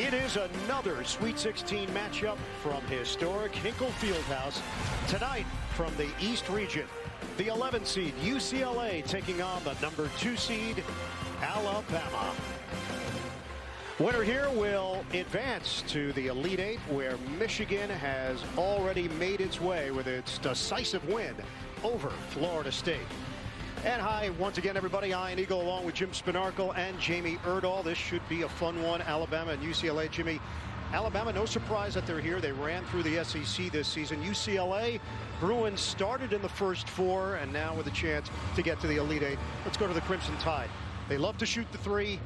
It is another Sweet 16 matchup from historic Hinkle Fieldhouse. Tonight from the East region, the 11 seed UCLA taking on the number 2 seed Alabama. Winner here will advance to the Elite Eight, where Michigan has already made its way with its decisive win over Florida State. And hi, once again, everybody. Ian Eagle along with Jim Spinarkle and Jamie Erdahl. This should be a fun one. Alabama and UCLA. Jimmy, Alabama, no surprise that they're here. They ran through the SEC this season. UCLA, Bruins started in the first 4 and now with a chance to get to the Elite Eight. Let's go to the Crimson Tide. They love to shoot the 3.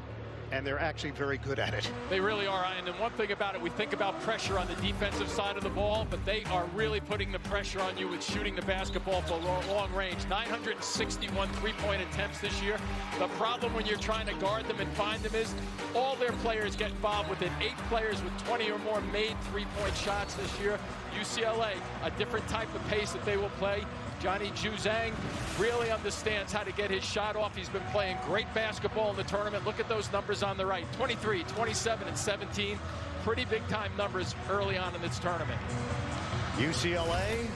And they're actually very good at it. They really are, and one thing about it, we think about pressure on the defensive side of the ball, but they are really putting the pressure on you with shooting the basketball for long range. 961 three-point attempts this year. The problem when you're trying to guard them and find them is all their players get involved with it. 8 players with 20 or more made three-point shots this year. UCLA, a different type of pace that they will play. Johnny Juzang really understands how to get his shot off. He's been playing great basketball in the tournament. Look at those numbers on the right. 23, 27, and 17. Pretty big-time numbers early on in this tournament. UCLA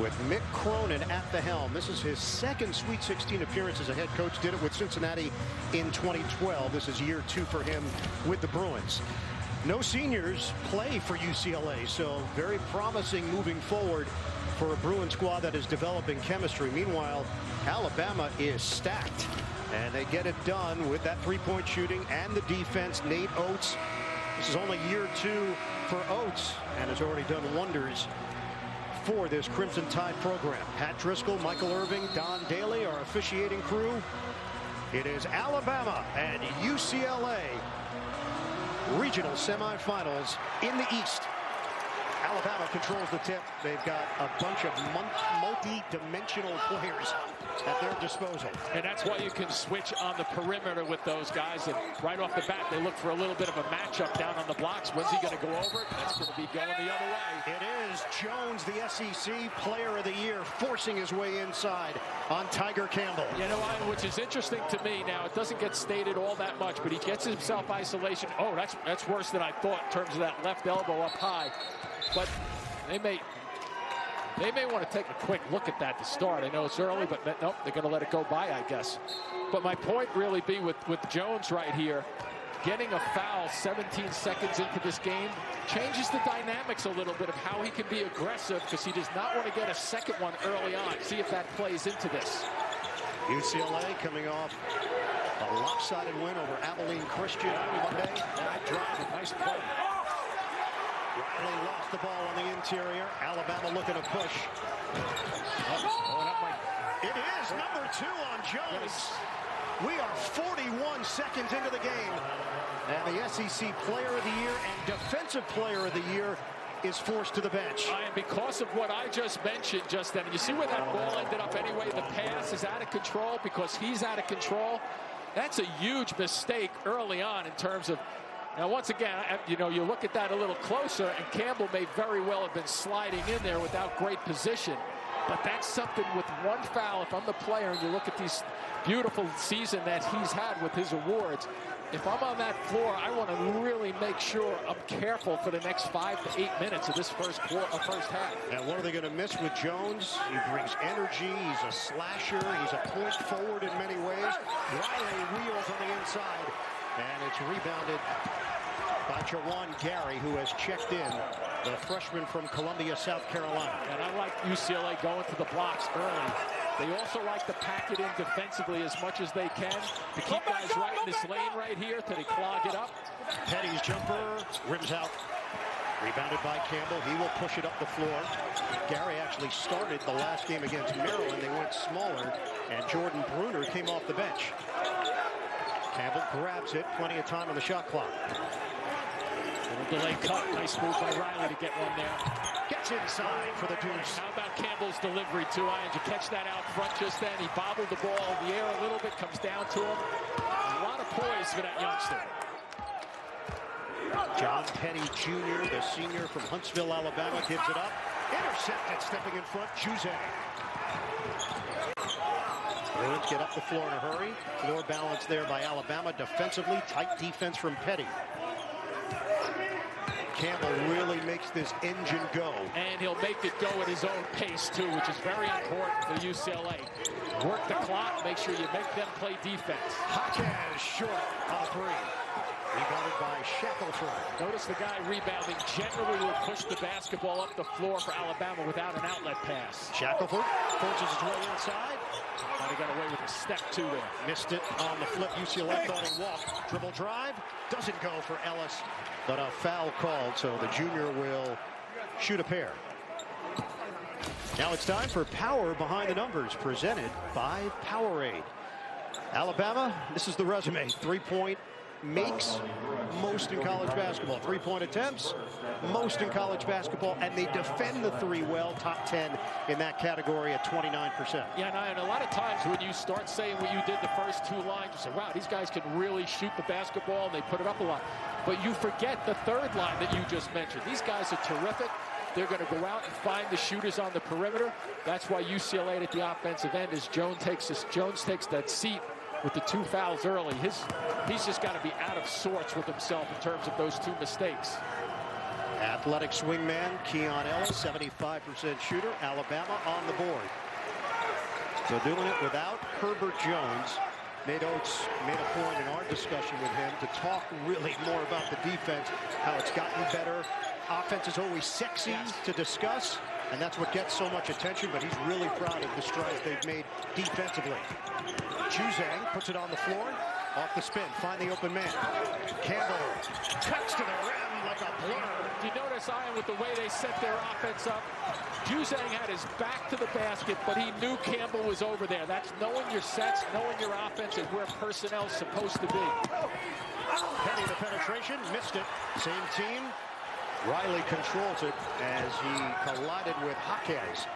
with Mick Cronin at the helm. This is his second Sweet 16 appearance as a head coach. Did it with Cincinnati in 2012. This is year 2 for him with the Bruins. No seniors play for UCLA, so very promising moving forward for a Bruin squad that is developing chemistry. Meanwhile, Alabama is stacked, and they get it done with that three-point shooting and the defense. Nate Oates, this is only year 2 for Oates, and has already done wonders for this Crimson Tide program. Pat Driscoll, Michael Irving, Don Daly, our officiating crew. It is Alabama and UCLA regional semifinals in the East. Alabama controls the tip. They've got a bunch of multi-dimensional players at their disposal. And that's why you can switch on the perimeter with those guys. And right off the bat, they look for a little bit of a matchup down on the blocks. When's he going to go over? That's going to be going the other way. It is Jones, the SEC Player of the Year, forcing his way inside on Tiger Campbell. You know, which is interesting to me. Now, it doesn't get stated all that much, but he gets himself isolation. Oh, that's worse than I thought in terms of that left elbow up high. But they may want to take a quick look at that to start. I know it's early, but nope, they're going to let it go by, I guess. But my point really be with Jones right here, getting a foul 17 seconds into this game changes the dynamics a little bit of how he can be aggressive, because he does not want to get a second one early on. See if that plays into this. UCLA coming off a lopsided win over Abilene Christian on Monday. That drive, a nice play. Riley lost the ball on the interior. Alabama looking to push. It is number 2 on Jones. We are 41 seconds into the game. And the SEC Player of the Year and Defensive Player of the Year is forced to the bench. And because of what I just mentioned just then, you see where that ball ended up anyway? The pass is out of control because he's out of control. That's a huge mistake early on in terms of. Now, once again, you know, you look at that a little closer, and Campbell may very well have been sliding in there without great position. But that's something with one foul. If I'm the player and you look at this beautiful season that he's had with his awards, if I'm on that floor, I want to really make sure I'm careful for the next 5 to 8 minutes of this first half. And what are they going to miss with Jones? He brings energy. He's a slasher. He's a point forward in many ways. Riley wheels on the inside. And it's rebounded by Jawan Gary, who has checked in, the freshman from Columbia, South Carolina. And I like UCLA going to the blocks early. They also like to pack it in defensively as much as they can to keep guys right in this lane right here till they clog it up. Petty's jumper rims out. Rebounded by Campbell. He will push it up the floor. Gary actually started the last game against Maryland. They went smaller, and Jordan Bruner came off the bench. Campbell grabs it. Plenty of time on the shot clock. Little delay cut. Nice move by Riley to get one there. Gets inside for the deuce. How about Campbell's delivery, too? Did you catch that out front just then? He bobbled the ball in the air a little bit. Comes down to him. A lot of poise for that youngster. John Petty Jr., the senior from Huntsville, Alabama, gives it up. Intercepted, stepping in front, Juzang. Bruins get up the floor in a hurry. Floor balance there by Alabama. Defensively, tight defense from Petty. Campbell really makes this engine go. And he'll make it go at his own pace, too, which is very important for UCLA. Work the clock, make sure you make them play defense. Jaquez short on three. Rebounded by Shackelford. Notice the guy rebounding generally will push the basketball up the floor for Alabama without an outlet pass. Shackelford forces his way inside. But he got away with a step two there. Missed it on the flip. UCLA thought he walked. Dribble drive. Doesn't go for Ellis. But a foul called, so the junior will shoot a pair. Now it's time for Power Behind the Numbers, presented by Powerade. Alabama, this is the resume. 3-point makes most in college basketball. 3-point attempts, most in college basketball, and they defend the three well, top 10 in that category at 29%. Yeah, and a lot of times when you start saying what you did the first two lines, you say, wow, these guys can really shoot the basketball, and they put it up a lot. But you forget the third line that you just mentioned. These guys are terrific. They're going to go out and find the shooters on the perimeter. That's why UCLA at the offensive end, as Jones takes that seat with the two fouls early. He's just got to be out of sorts with himself in terms of those two mistakes. Athletic swingman Keon Ellis, 75% shooter. Alabama on the board. So doing it without Herbert Jones. Nate Oates made a point in our discussion with him to talk really more about the defense, how it's gotten better. Offense is always sexy to discuss, and that's what gets so much attention, but he's really proud of the strides they've made defensively. Juzang puts it on the floor, off the spin, find the open man. Campbell cuts to the rim like a blur. Do you notice, Ian, with the way they set their offense up? Juzang had his back to the basket, but he knew Campbell was over there. That's knowing your sets, knowing your offense, and where personnel's supposed to be. Penny the penetration, missed it. Same team. Riley controls it as he collided with Jaquez.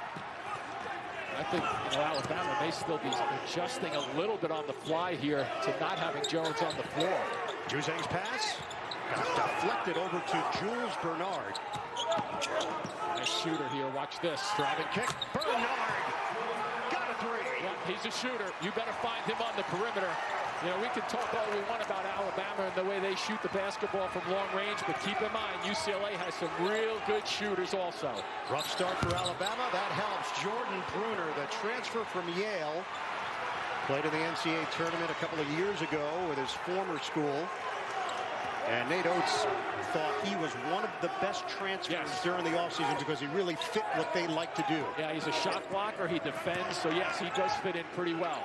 I think Alabama may still be adjusting a little bit on the fly here to not having Jones on the floor. Juzang's pass got deflected over to Jules Bernard. Nice shooter here. Watch this. Driving kick. Bernard got a three. Yeah, he's a shooter. You better find him on the perimeter. You know, we can talk all we want about Alabama and the way they shoot the basketball from long range, but keep in mind, UCLA has some real good shooters also. Rough start for Alabama. That helps. Jordan Bruner, the transfer from Yale, played in the NCAA tournament a couple of years ago with his former school. And Nate Oates thought he was one of the best transfers during the offseason because he really fit what they like to do. Yeah, he's a shot blocker. He defends. So, yes, he does fit in pretty well.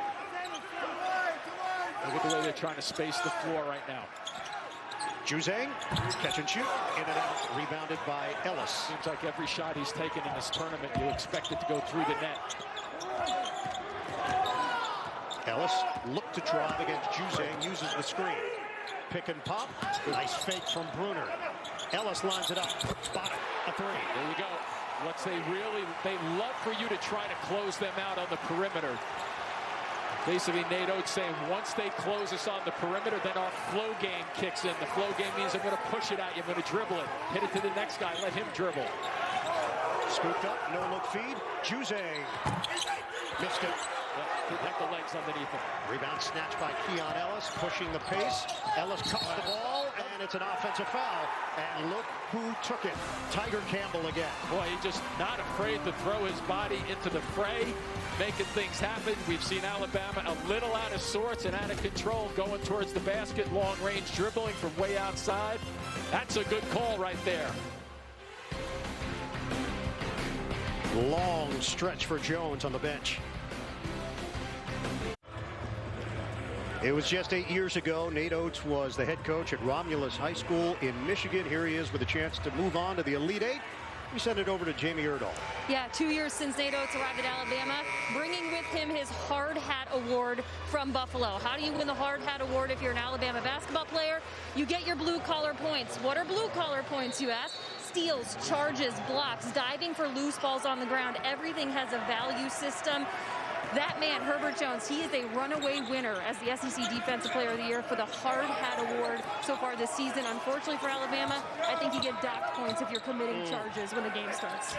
Look at the way they're trying to space the floor right now. Juzang, catch and shoot, in and out, rebounded by Ellis. Seems like every shot he's taken in this tournament, you expect it to go through the net. Ellis looked to drive against Juzang, uses the screen. Pick and pop, nice fake from Bruner. Ellis lines it up, spot a three. There you go. They love for you to try to close them out on the perimeter. Basically, Nate Oates saying once they close us on the perimeter, then our flow game kicks in. The flow game means I'm going to push it out. You're going to dribble it. Hit it to the next guy. Let him dribble. Scooped up, no-look feed. Juzang missed it. Protect the legs underneath him. Rebound snatched by Keon Ellis, pushing the pace. Ellis cuts the ball, and it's an offensive foul. And look who took it. Tiger Campbell again. Boy, he's just not afraid to throw his body into the fray, making things happen. We've seen Alabama a little out of sorts and out of control, going towards the basket, long-range dribbling from way outside. That's a good call right there. Long stretch for Jones on the bench. It was just 8 years ago. Nate Oates was the head coach at Romulus High School in Michigan. Here he is with a chance to move on to the Elite Eight. We send it over to Jamie Erdahl. Yeah, 2 years since Nate Oates arrived at Alabama, bringing with him his Hard Hat Award from Buffalo. How do you win the Hard Hat Award if you're an Alabama basketball player? You get your blue-collar points. What are blue-collar points, you ask? Steals, charges, blocks, diving for loose balls on the ground. Everything has a value system. That man, Herbert Jones, he is a runaway winner as the SEC Defensive Player of the Year for the Hard Hat Award so far this season. Unfortunately for Alabama, I think you get docked points if you're committing charges when the game starts.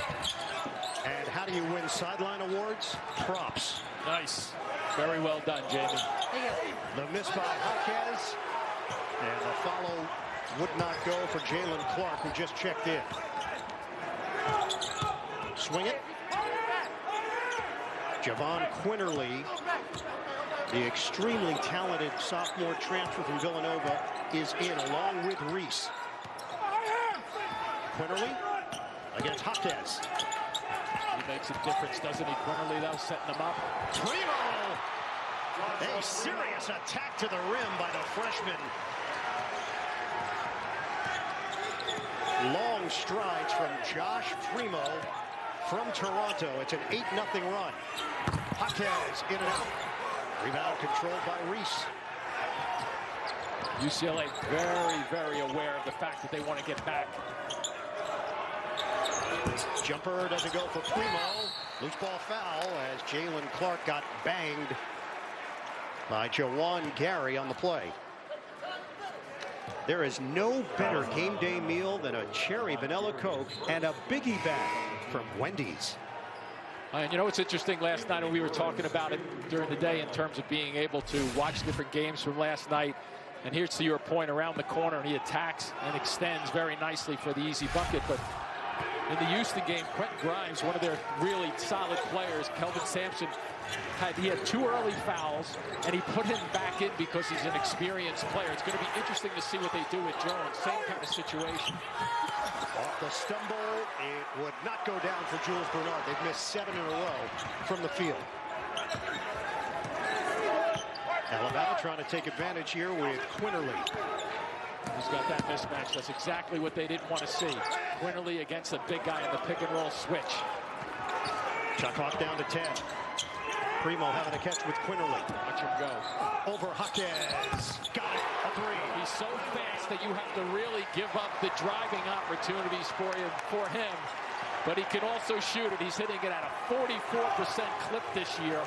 And how do you win sideline awards? Props. Nice. Very well done, Jamie. There you go. The miss by Jaquez. And the follow would not go for Jalen Clark, who just checked in. Swing it. Javon Quinterly, the extremely talented sophomore transfer from Villanova, is in along with Reese. Quinterly against Hopkins. He makes a difference, doesn't he? Quinterly, though, setting them up. Primo! A serious attack to the rim by the freshman. Long strides from Josh Primo from Toronto. It's an 8-0 run. Hopkins in and out. Rebound controlled by Reese. UCLA very, very aware of the fact that they want to get back. Jumper doesn't go for Primo. Loose ball foul as Jalen Clark got banged by Jawan Gary on the play. There is no better game day meal than a cherry vanilla Coke and a Biggie bag from Wendy's. And you know, it's interesting, last night when we were talking about it during the day in terms of being able to watch different games from last night. And here's to your point, around the corner, and he attacks and extends very nicely for the easy bucket. But in the Houston game, Quentin Grimes, one of their really solid players, Kelvin Sampson, he had 2 early fouls, and he put him back in because he's an experienced player. It's going to be interesting to see what they do with Jones. Same kind of situation. Off the stumble, it would not go down for Jules Bernard. They've missed 7 in a row from the field. Alabama trying to take advantage here with Quinterly. He's got that mismatch. That's exactly what they didn't want to see. Quinterly against a big guy in the pick and roll switch. Shot clock down to 10. Primo having a catch with Quinterly. Watch him go. Over Hopkins. Got it. A 3. He's so fast that you have to really give up the driving opportunities for him. But he can also shoot it. He's hitting it at a 44% clip this year.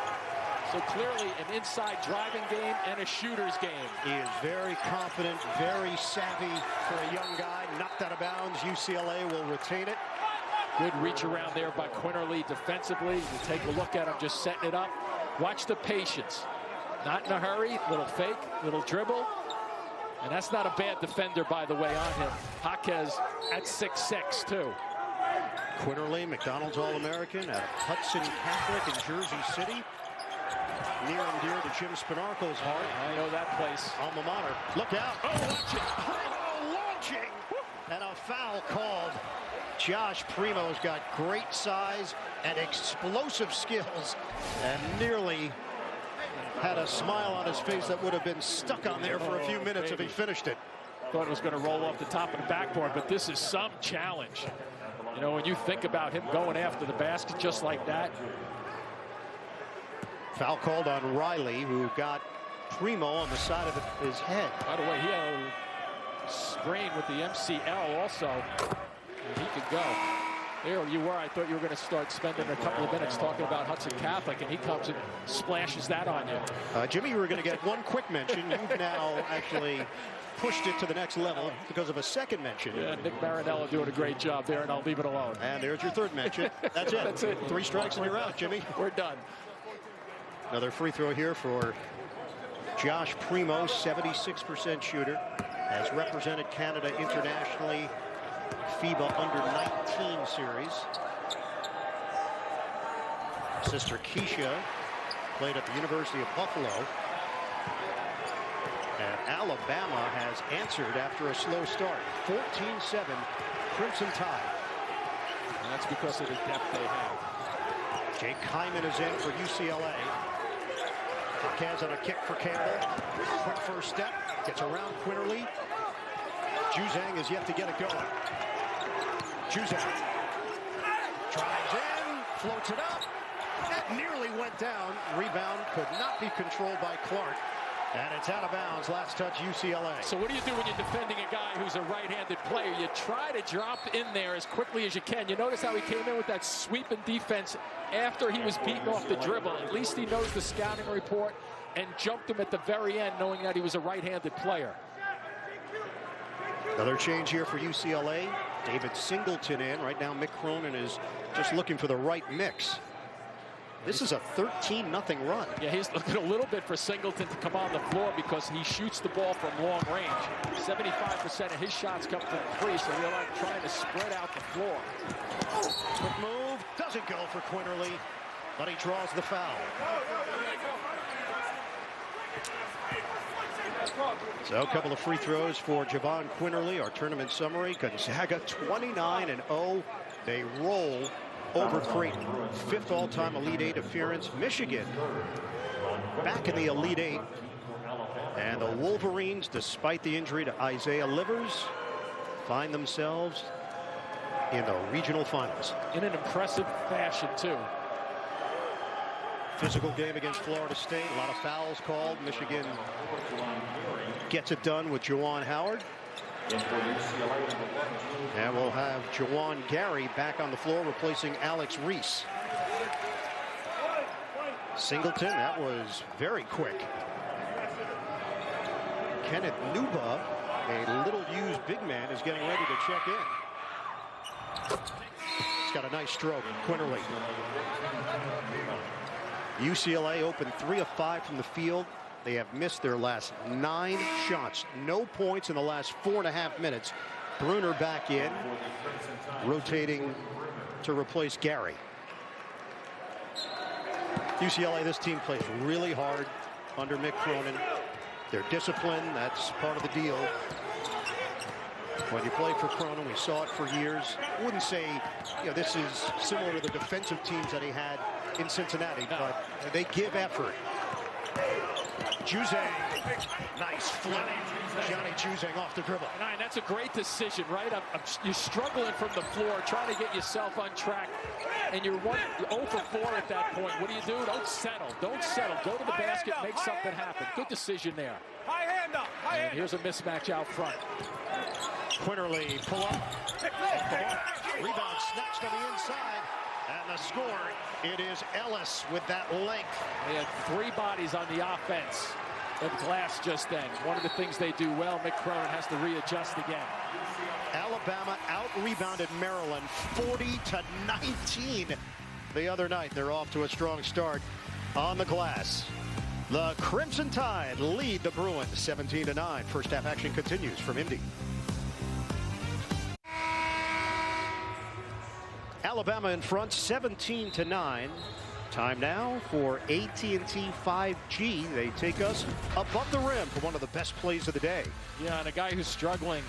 So clearly an inside driving game and a shooter's game. He is very confident, very savvy for a young guy. Knocked out of bounds. UCLA will retain it. Good reach around there by Quinterly defensively. You take a look at him just setting it up. Watch the patience. Not in a hurry. Little fake, little dribble. And that's not a bad defender, by the way, on him. Jaquez at 6'6", too. Quinterly, McDonald's All-American at Hudson Catholic in Jersey City. Near and dear to Jim Spinarco's heart. I know that place. Alma mater. Look out. Oh, watch it. Oh, launching. And a foul called. Josh Primo's got great size and explosive skills and nearly had a smile on his face that would have been stuck on there for a few minutes if he finished it. Thought it was going to roll off the top of the backboard, but this is some challenge. You know, when you think about him going after the basket just like that. Foul called on Riley, who got Primo on the side of his head. By the way, he had a sprain with the MCL also. And he could go. There you were. I thought you were going to start spending a couple of minutes talking about Hudson Catholic, and he comes and splashes that on you. Jimmy, you were going to get one quick mention. You've now actually pushed it to the next level because of a second mention. Yeah, Nick Marinello doing a great job there, and I'll leave it alone. And there's your third mention. That's it. That's it. 3 strikes and you're out, Jimmy. We're done. Another free throw here for Josh Primo, 76% shooter. Has represented Canada internationally, FIBA Under-19 series. Sister Keisha played at the University of Buffalo. And Alabama has answered after a slow start. 14-7, Crimson Tide. And that's because of the depth they have. Jake Hyman is in for UCLA. Hopkins on a kick for Campbell. Quick first step. Gets around Quinterly. Juzang is yet to get it going. Juzang drives in, floats it up. That nearly went down. Rebound could not be controlled by Clark. And it's out of bounds. Last touch, UCLA. So what do you do when you're defending a guy who's a right-handed player? You try to drop in there as quickly as you can. You notice how he came in with that sweeping defense after he was beaten off the dribble. At least he knows the scouting report and jumped him at the very end knowing that he was a right-handed player. Another change here for UCLA. David Singleton in. Right now, Mick Cronin is just looking for the right mix. This is a 13-0 run. Yeah, he's looking a little bit for Singleton to come on the floor because he shoots the ball from long range. 75% of his shots come from three, so they're like trying to spread out the floor. Quick move, doesn't go for Quinterly, but he draws the foul. So a couple of free throws for Javon Quinterly. Our tournament summary: Gonzaga 29-0. They roll over Creighton. 5th all-time Elite Eight appearance. Michigan back in the Elite Eight. And the Wolverines, despite the injury to Isaiah Livers, find themselves in the regional finals. In an impressive fashion, too. Physical game against Florida State. A lot of fouls called. Michigan gets it done with Juwan Howard. And we'll have Juwan Gary back on the floor replacing Alex Reese. Singleton, that was very quick. Kenneth Nuba, a little used big man, is getting ready to check in. He's got a nice stroke. Quinterly. UCLA opened 3 of 5 from the field. They have missed their last 9 shots. No points in the last 4.5 minutes. Bruner back in, rotating to replace Gary. UCLA, this team plays really hard under Mick Cronin. They're disciplined. That's part of the deal. When you play for Cronin, we saw it for years. I wouldn't say, this is similar to the defensive teams that he had in Cincinnati, but they give effort. Juzang, nice flip. Johnny Juzang off the dribble. And that's a great decision, right? You're struggling from the floor, trying to get yourself on track, and you're 0 for 4 at that point. What do? Don't settle. Don't settle. Go to the basket, make something happen. Good decision there. High hand up. And here's a mismatch out front. Quinterly, pull up. Rebound snatched on the inside. And the score, it is Ellis with that length. They had 3 bodies on the offense of Glass just then. One of the things they do well, Mick Cronin has to readjust again. Alabama out-rebounded Maryland 40-19 the other night. They're off to a strong start on the glass. The Crimson Tide lead the Bruins 17-9. First half action continues from Indy. Alabama in front 17-9. Time now for AT&T 5G. They take us above the rim for one of the best plays of the day. Yeah, and a guy who's struggling.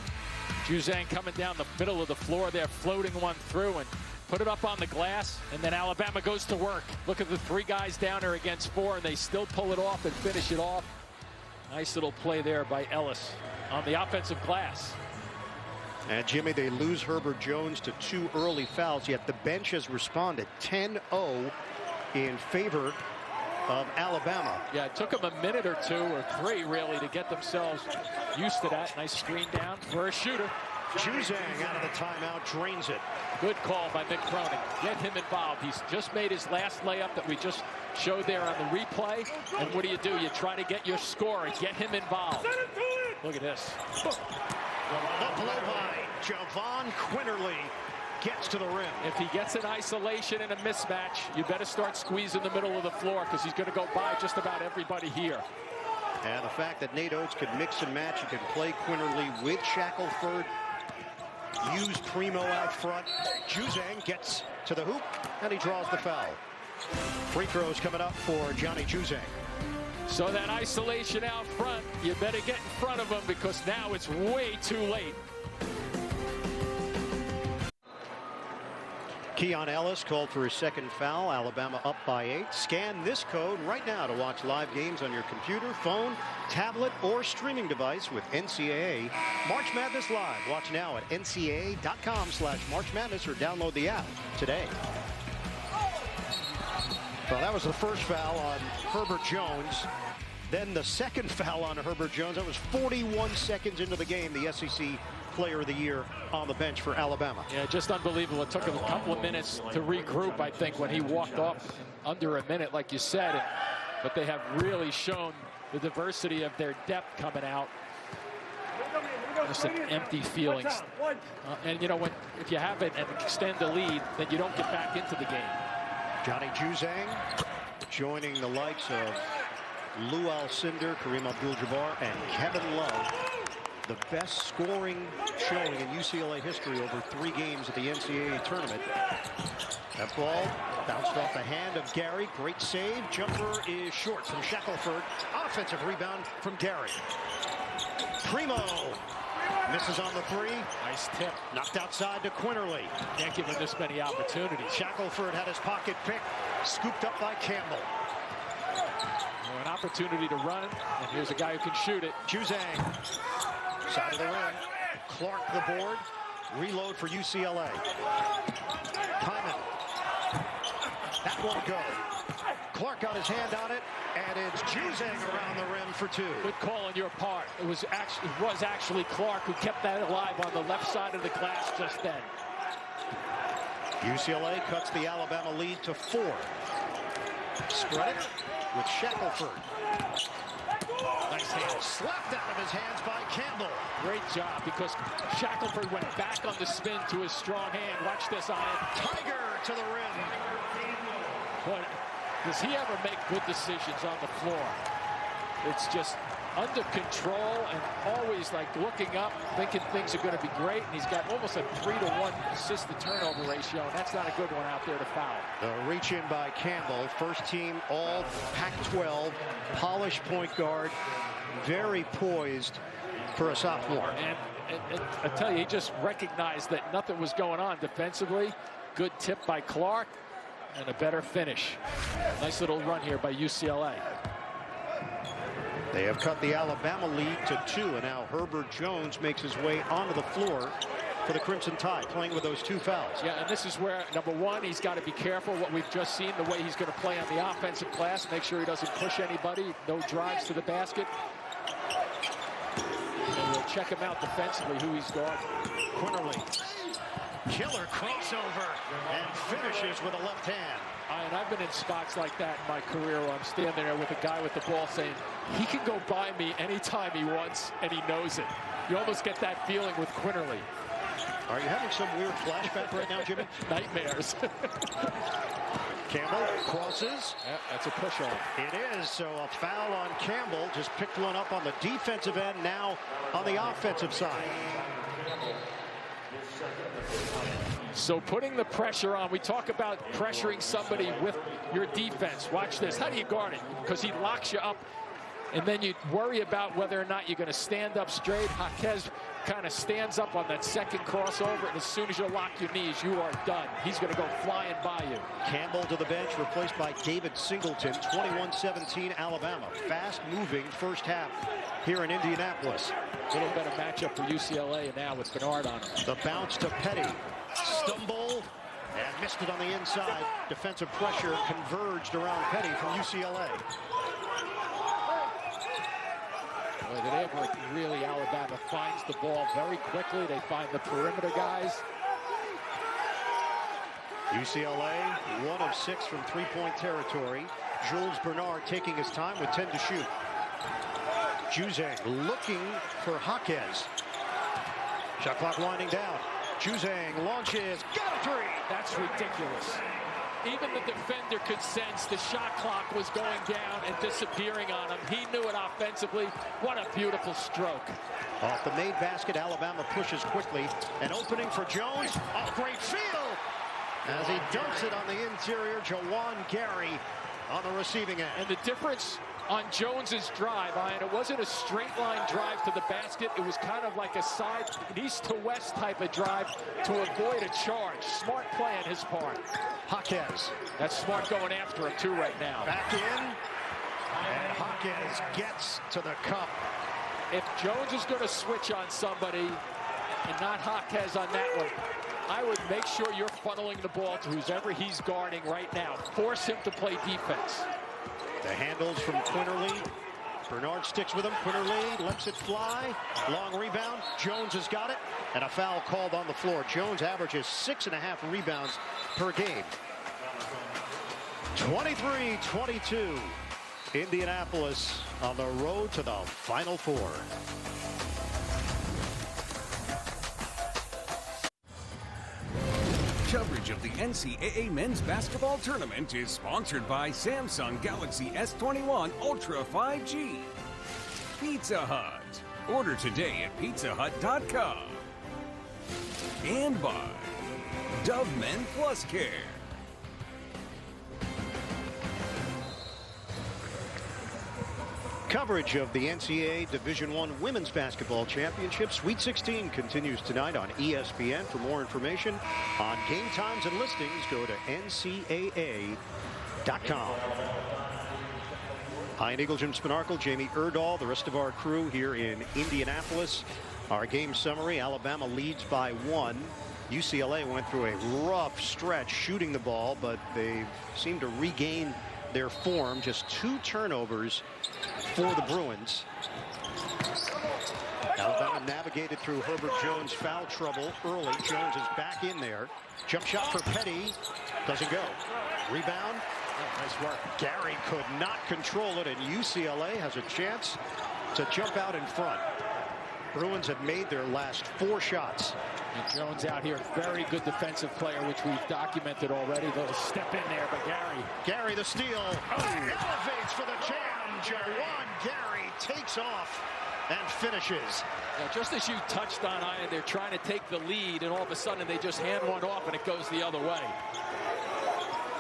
Juzang coming down the middle of the floor there, floating one through and put it up on the glass, and then Alabama goes to work. Look at the 3 guys down there against 4, and they still pull it off and finish it off. Nice little play there by Ellis on the offensive glass. And Jimmy, they lose Herbert Jones to 2 early fouls, yet the bench has responded 10-0 in favor of Alabama. Yeah, it took them a minute or 2 or 3 really to get themselves used to that. Nice screen down for a shooter. Juzang out of the timeout, drains it. Good call by Mick Cronin. Get him involved. He's just made his last layup that we just showed there on the replay. And what do? You try to get your score and get him involved. Look at this. The blow by Javon Quinterly gets to the rim. If he gets in isolation in a mismatch, you better start squeezing the middle of the floor because he's going to go by just about everybody here. And the fact that Nate Oates can mix and match, he can play Quinterly with Shackelford, use Primo out front. Juzang gets to the hoop, and he draws the foul. Free throws coming up for Johnny Juzang. So that isolation out front, you better get in front of him because now it's way too late. Keon Ellis called for his second foul. Alabama up by 8. Scan this code right now to watch live games on your computer, phone, tablet, or streaming device with NCAA March Madness Live. Watch now at ncaa.com/March Madness or download the app today. Well, that was the first foul on Herbert Jones. Then the second foul on Herbert Jones. That was 41 seconds into the game. The SEC Player of the Year on the bench for Alabama. Yeah, just unbelievable. It took him a couple of minutes to regroup, I think, when he walked off under a minute, like you said. But they have really shown the diversity of their depth coming out. Just an empty feelings. And, if you have it and extend the lead, then you don't get back into the game. Johnny Juzang joining the likes of Lou Alcindor, Kareem Abdul-Jabbar, and Kevin Love. The best scoring showing in UCLA history over 3 games at the NCAA tournament. That ball bounced off the hand of Gary. Great save. Jumper is short from Shackelford. Offensive rebound from Gary. Primo misses on the 3. Nice tip. Knocked outside to Quinterly. Can't give him this many opportunities. Shackelford had his pocket picked. Scooped up by Campbell. Well, an opportunity to run, and here's a guy who can shoot it. Juzang. Side of the rim. Clark the board. Reload for UCLA. Hyman. That won't go. Clark got his hand on it, and it's Juzang around the rim for 2. Good call on your part. It was actually Clark who kept that alive on the left side of the glass just then. UCLA cuts the Alabama lead to 4. Spread it with Shackelford. Nice hand slapped out of his hands by Campbell. Great job, because Shackelford went back on the spin to his strong hand. Watch this, Ian. Tiger to the rim. But does he ever make good decisions on the floor? It's just under control and always like looking up, thinking things are going to be great. And he's got almost a 3-to-1 assist to turnover ratio, and that's not a good one out there to foul. The reach in by Campbell, first team all Pac-12, polished point guard, very poised for a sophomore. And I tell you, he just recognized that nothing was going on defensively. Good tip by Clark and a better finish. Nice little run here by UCLA. They have cut the Alabama lead to 2, and now Herbert Jones makes his way onto the floor for the Crimson Tide, playing with those 2 fouls. Yeah, and this is where, number 1, he's got to be careful what we've just seen, the way he's going to play on the offensive glass, make sure he doesn't push anybody, no drives to the basket. And we'll check him out defensively, who he's guarding. Quinterly, killer crossover, and finishes with a left hand. And I've been in spots like that in my career where I'm standing there with a guy with the ball saying, he can go by me anytime he wants, and he knows it. You almost get that feeling with Quinterly. Are you having some weird flashback right now, Jimmy? Nightmares. Campbell crosses. Yeah, that's a push-off. It is, so a foul on Campbell. Just picked one up on the defensive end, now on the offensive side. So putting the pressure on, we talk about pressuring somebody with your defense. Watch this. How do you guard it? Because he locks you up, and then you worry about whether or not you're going to stand up straight. Jaquez kind of stands up on that second crossover, and as soon as you lock your knees, you are done. He's going to go flying by you. Campbell to the bench, replaced by David Singleton. 21-17 Alabama. Fast-moving first half here in Indianapolis. A little better matchup for UCLA now with Bernard on him. The bounce to Petty. Stumble and missed it on the inside. Defensive pressure converged around Petty from UCLA. Boy, did they ever really, Alabama finds the ball very quickly. They find the perimeter guys. UCLA 1 of 6 from 3-point territory. Jules Bernard taking his time with 10 to shoot. Juzang looking for Jaquez. Shot clock winding down. Juzang launches, got a 3. That's ridiculous. Even the defender could sense the shot clock was going down and disappearing on him. He knew it offensively. What a beautiful stroke. Off the made basket, Alabama pushes quickly. An opening for Jones. A great field as he dumps it on the interior. Jawan Gary on the receiving end. And the difference on Jones's drive, Ian, it wasn't a straight line drive to the basket. It was kind of like a side, east to west type of drive to avoid a charge. Smart play on his part. Jaquez. That's smart going after him too right now. Back in. And Jaquez gets to the cup. If Jones is going to switch on somebody and not Jaquez on that one, I would make sure you're funneling the ball to whoever he's guarding right now. Force him to play defense. The handles from Quinterly. Bernard sticks with him. Quinterly lets it fly. Long rebound. Jones has got it. And a foul called on the floor. Jones averages 6.5 rebounds per game. 23-22. Indianapolis on the road to the Final Four. Coverage Coverage of the NCAA Men's Basketball Tournament is sponsored by Samsung Galaxy S21 Ultra 5G. Pizza Hut. Order today at pizzahut.com. And by Dove Men Plus Care. Coverage of the NCAA Division I Women's Basketball Championship Sweet 16 continues tonight on ESPN. For more information on game times and listings, go to ncaa.com. Ian Eagle, Jim Spinarkle, Jamie Erdahl, the rest of our crew here in Indianapolis. Our game summary: Alabama leads by 1. UCLA went through a rough stretch shooting the ball, but they seem to regain their form. Just 2 turnovers for the Bruins. Alabama navigated through Herbert Jones' foul trouble early. Jones is back in there. Jump shot for Petty. Doesn't go. Rebound. Oh, nice work. Gary could not control it, and UCLA has a chance to jump out in front. Bruins have made their last 4 shots. And Jones out here, very good defensive player, which we've documented already. Little step in there, but Gary the steal. Oh, elevates for the jam. Jawan Gary takes off and finishes. Yeah, just as you touched on, Ian, they're trying to take the lead, and all of a sudden they just hand one off, and it goes the other way.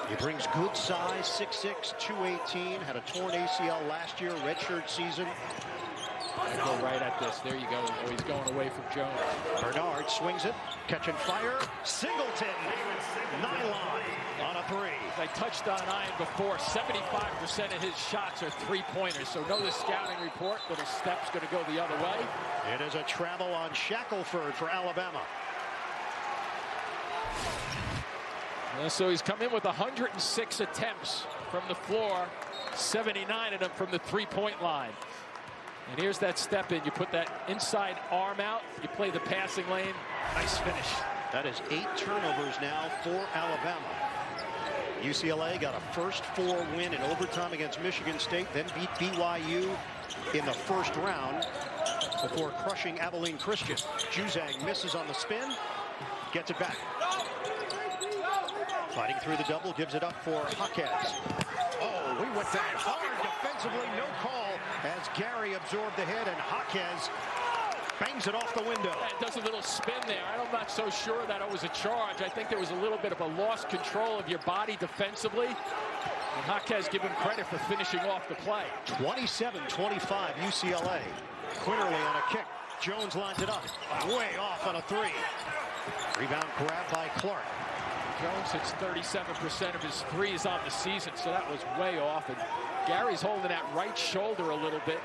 He brings good size, 6'6", 218. Had a torn ACL last year, redshirt season. Go right at this. There you go. Oh, he's going away from Jones. Bernard swings it, catching fire. Singleton, nylon on a 3. I touched on Ian before. 75% of his shots are 3-pointers. So know the scouting report. Little step's going to go the other way. It is a travel on Shackelford for Alabama. So he's come in with 106 attempts from the floor, 79 of them from the 3-point line. And here's that step in. You put that inside arm out. You play the passing lane. Nice finish. That is 8 turnovers now for Alabama. UCLA got a first 4 win in overtime against Michigan State, then beat BYU in the first round before crushing Abilene Christian. Juzang misses on the spin, gets it back. Fighting through the double, gives it up for Jaquez. Oh, we went down hard defensively, no call as Gary absorbed the hit, and Jaquez bangs it off the window. It does a little spin there. I'm not so sure that it was a charge. I think there was a little bit of a lost control of your body defensively. And Jaquez, give him credit for finishing off the play. 27-25 UCLA. Quinterly on a kick. Jones lines it up. Way off on a 3. Rebound grab by Clark. Jones hits 37% of his threes on the season, so that was way off. And Gary's holding that right shoulder a little bit.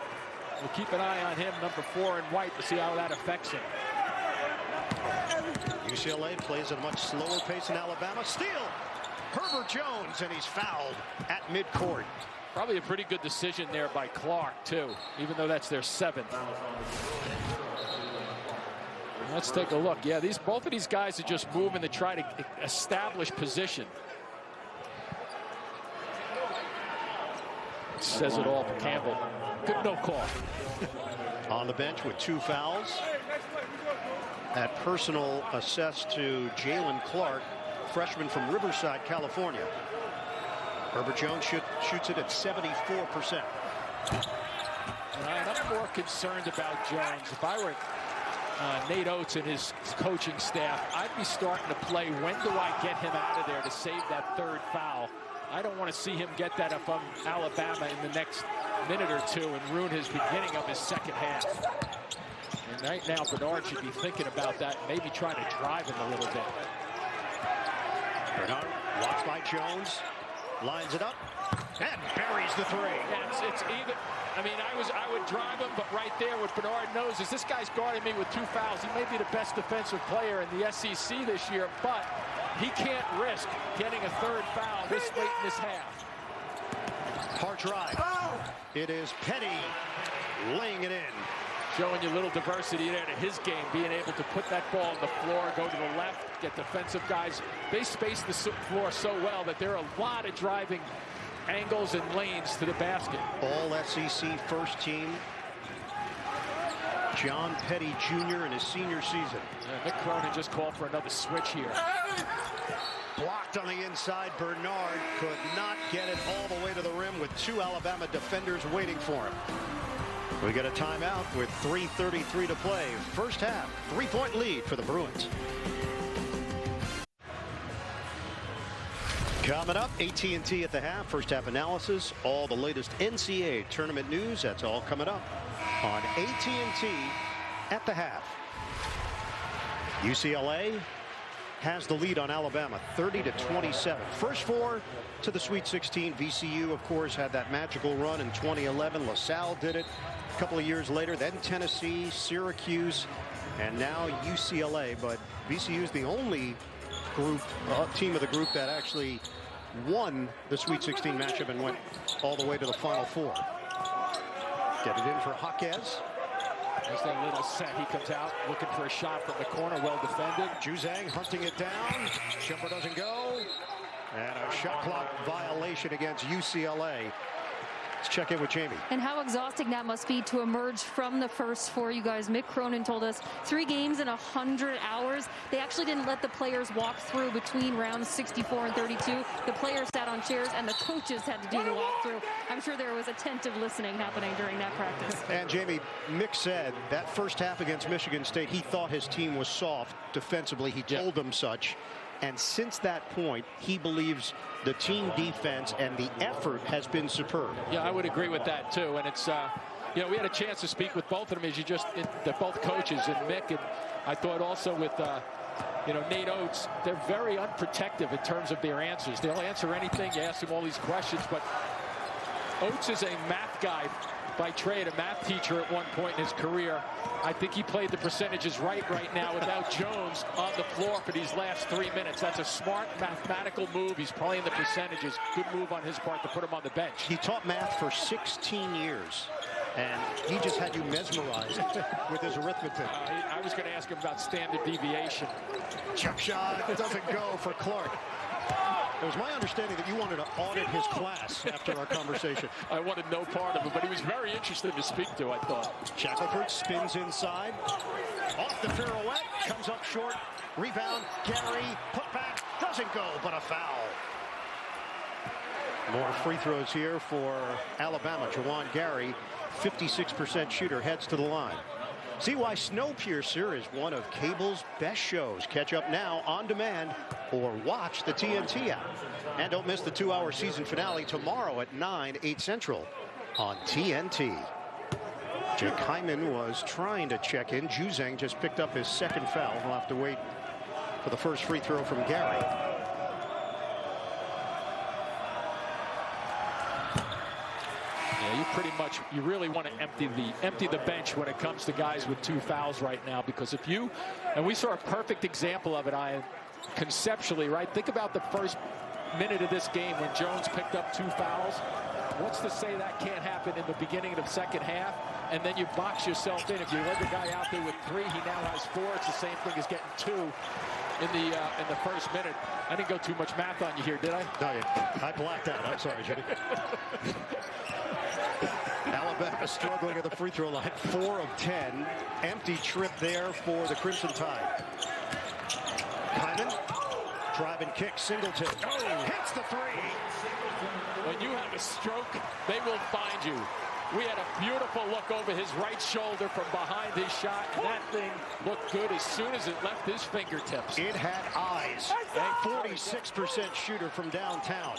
We'll keep an eye on him, number 4 in white, to see how that affects him. UCLA plays at a much slower pace than Alabama. Steal! Herbert Jones, and he's fouled at midcourt. Probably a pretty good decision there by Clark, too, even though that's their 7th. Let's take a look. Yeah, both of these guys are just moving to try to establish position. Says it all for Campbell. Good no call. On the bench with 2 fouls. That personal assessed to Jalen Clark, freshman from Riverside, California. Herbert Jones shoots it at 74%. I'm more concerned about Jones. If I were Nate Oates and his coaching staff, I'd be starting to play, when do I get him out of there to save that 3rd foul? I don't want to see him get that if I'm Alabama in the next minute or 2 and ruin his beginning of his 2nd half. And right now, Bernard should be thinking about that, maybe trying to drive him a little bit. Bernard watched by Jones, lines it up, and buries the 3. Yeah, it's even. I mean, I would drive him, but right there, what Bernard knows is this guy's guarding me with 2 fouls. He may be the best defensive player in the SEC this year, but he can't risk getting a 3rd foul this late in this half. Hard drive. It is Petty laying it in. Showing you a little diversity there to his game, being able to put that ball on the floor, go to the left, get defensive guys. They space the floor so well that there are a lot of driving angles and lanes to the basket. All SEC first team. John Petty Jr. in his senior season. Yeah, Mick Cronin just called for another switch here. Blocked on the inside. Bernard could not get it all the way to the rim with 2 Alabama defenders waiting for him. We get a timeout with 3:33 to play. First half, 3-point lead for the Bruins. Coming up, AT&T at the half. First half analysis. All the latest NCAA tournament news. That's all coming up on AT&T at the half. UCLA has the lead on Alabama, 30-27. First 4 to the Sweet 16. VCU, of course, had that magical run in 2011. LaSalle did it a couple of years later. Then Tennessee, Syracuse, and now UCLA. But VCU is the only team of the group that actually won the Sweet 16 matchup and went all the way to the Final Four. Get it in for Jaquez. There's that little set. He comes out looking for a shot from the corner. Well defended. Juzang hunting it down. Jumper doesn't go. And a shot clock violation against UCLA. Let's check in with Jamie. And how exhausting that must be to emerge from the first 4, you guys. Mick Cronin told us 3 games in 100 hours. They actually didn't let the players walk through between rounds 64 and 32. The players sat on chairs and the coaches had to do the walkthrough. I'm sure there was attentive listening happening during that practice. And Jamie, Mick said that first half against Michigan State, he thought his team was soft defensively. He told them such. And since that point, he believes the team defense and the effort has been superb. Yeah, I would agree with that, too. And it's, you know, we had a chance to speak with both of them, as you just, both coaches, and Mick, and I thought also with, you know, Nate Oates, they're very unprotective in terms of their answers. They'll answer anything. You ask them all these questions, but Oates is a math guy by trade, a math teacher at one point in his career. I think he played the percentages right now without Jones on the floor for these last 3 minutes. That's a smart mathematical move. He's playing the percentages. Good move on his part to put him on the bench. He taught math for 16 years, and he just had you mesmerized with his arithmetic. I was going to ask him about standard deviation. Jump shot doesn't go for Clark. It was my understanding that you wanted to audit his class after our conversation. I wanted no part of it, but he was very interesting to speak to, I thought. Shackelford spins inside. Off the pirouette. Comes up short. Rebound. Gary. Put back. Doesn't go, but a foul. More free throws here for Alabama. Juwan Gary, 56% shooter, heads to the line. See why Snowpiercer is one of cable's best shows. Catch up now on demand or watch the TNT app. And don't miss the 2-hour season finale tomorrow at 9, 8 Central on TNT. Jake Hyman was trying to check in. Juzang just picked up his second foul. He'll have to wait for the first free throw from Gary. You really want to empty the bench when it comes to guys with 2 fouls right now, because if you, and we saw a perfect example of it, conceptually, right? Think about the first minute of this game when Jones picked up 2 fouls. What's to say that can't happen in the beginning of the second half? And then you box yourself in. If you let the guy out there with 3, he now has 4. It's the same thing as getting 2 in the first minute. I didn't go too much math on you here, did I? No, I blacked out. I'm sorry, Jimmy. Alabama struggling at the free throw line. 4 of 10. Empty trip there for the Crimson Tide. Hyman, drive and kick. Singleton. Oh, hits the 3. When you have a stroke, they will find you. We had a beautiful look over his right shoulder from behind his shot, and that thing looked good as soon as it left his fingertips. It had eyes. A 46% shooter from downtown.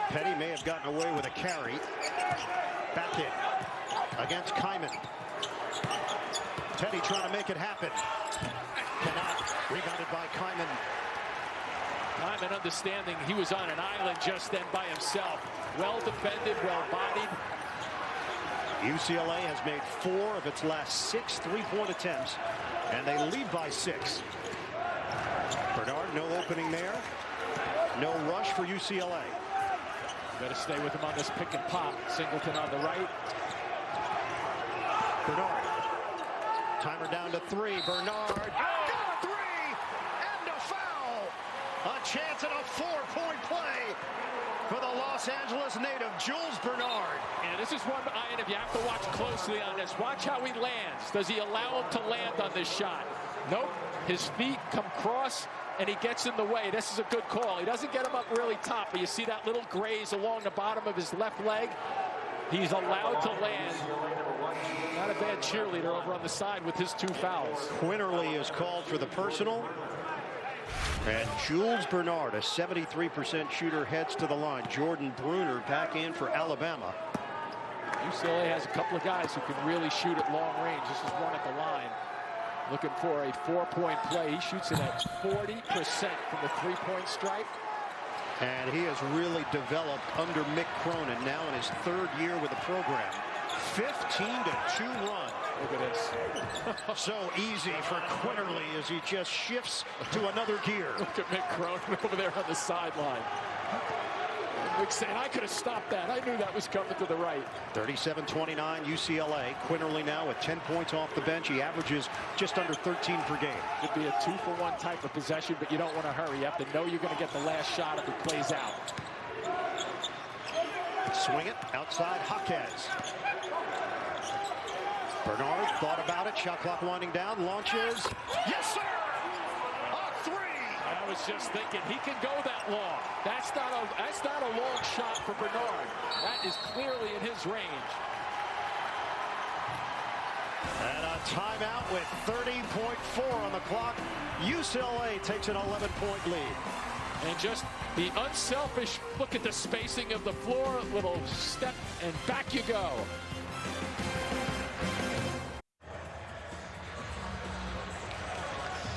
Petty may have gotten away with a carry. Back in against Kyman. Petty trying to make it happen. Cannot. Rebounded by Kyman. Kyman understanding he was on an island just then by himself. Well defended, well bodied. UCLA has made 4 of its last 6 3-point attempts, and they lead by 6. Bernard, no opening there. No rush for UCLA. Better stay with him on this pick and pop. Singleton on the right. Bernard. Timer down to 3. Bernard. Got a 3! And a foul! A chance at a 4-point play for the Los Angeles native, Jules Bernard. And this is one, Ian, if you have to watch closely on this. Watch how he lands. Does he allow him to land on this shot? Nope. His feet come cross and he gets in the way. This is a good call. He doesn't get him up really top, but you see that little graze along the bottom of his left leg. He's allowed to land. Not a bad cheerleader over on the side with his 2 fouls. Quinterly is called for the personal. And Jules Bernard, a 73% shooter, heads to the line. Jordan Bruner back in for Alabama. UCLA has a couple of guys who can really shoot at long range. This is one at the line. Looking for a 4-point play. He shoots it at 40% from the 3-point stripe. And he has really developed under Mick Cronin, now in his 3rd year with the program. 15-2 run. Look at this. So easy for Quinterly as he just shifts to another gear. Look at Mick Cronin over there on the sideline. And I could have stopped that. I knew that was coming to the right. 37-29 UCLA. Quinterly now with 10 points off the bench. He averages just under 13 per game. Could be a 2-for-1 type of possession, but you don't want to hurry. You have to know you're going to get the last shot if it plays out. Swing it outside Jaquez. Bernard thought about it. Shot clock winding down. Launches. Yes, sir! A 3! I was just thinking he can go that long. That's not a long shot for Bernard. That is clearly in his range. And a timeout with 30.4 on the clock. UCLA takes an 11-point lead. And just the unselfish look at the spacing of the floor. Little step and back you go.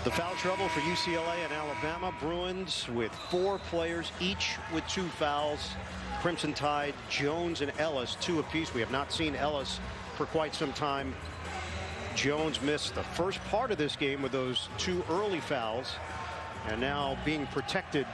The foul trouble for UCLA and Alabama. Bruins with 4 players, each with 2 fouls. Crimson Tide, Jones and Ellis, 2 apiece. We have not seen Ellis for quite some time. Jones missed the first part of this game with those 2 early fouls, and now being protected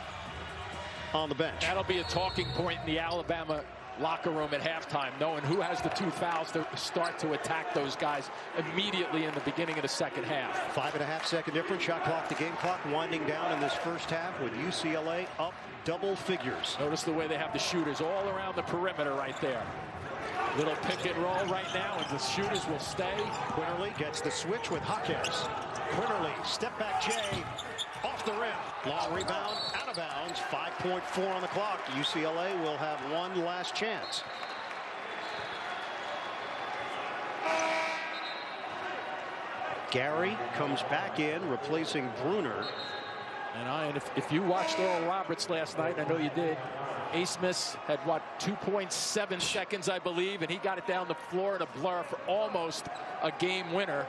on the bench. That'll be a talking point in the Alabama locker room at halftime, knowing who has the 2 fouls to start to attack those guys immediately in the beginning of the second half. 5.5-second difference. Shot clock to game clock winding down in this first half with UCLA up double figures. Notice the way they have the shooters all around the perimeter right there. Little pick and roll right now, and the shooters will stay. Quinterly gets the switch with Jaquez. Quinterly, step back J, off the rim. Long rebound, out of bounds. 5.4 on the clock. UCLA will have one last chance. Gary comes back in, replacing Bruner. And if you watched Oral Roberts last night, I know you did, Asmus had, what, 2.7 seconds, I believe, and he got it down the floor in a blur for almost a game winner.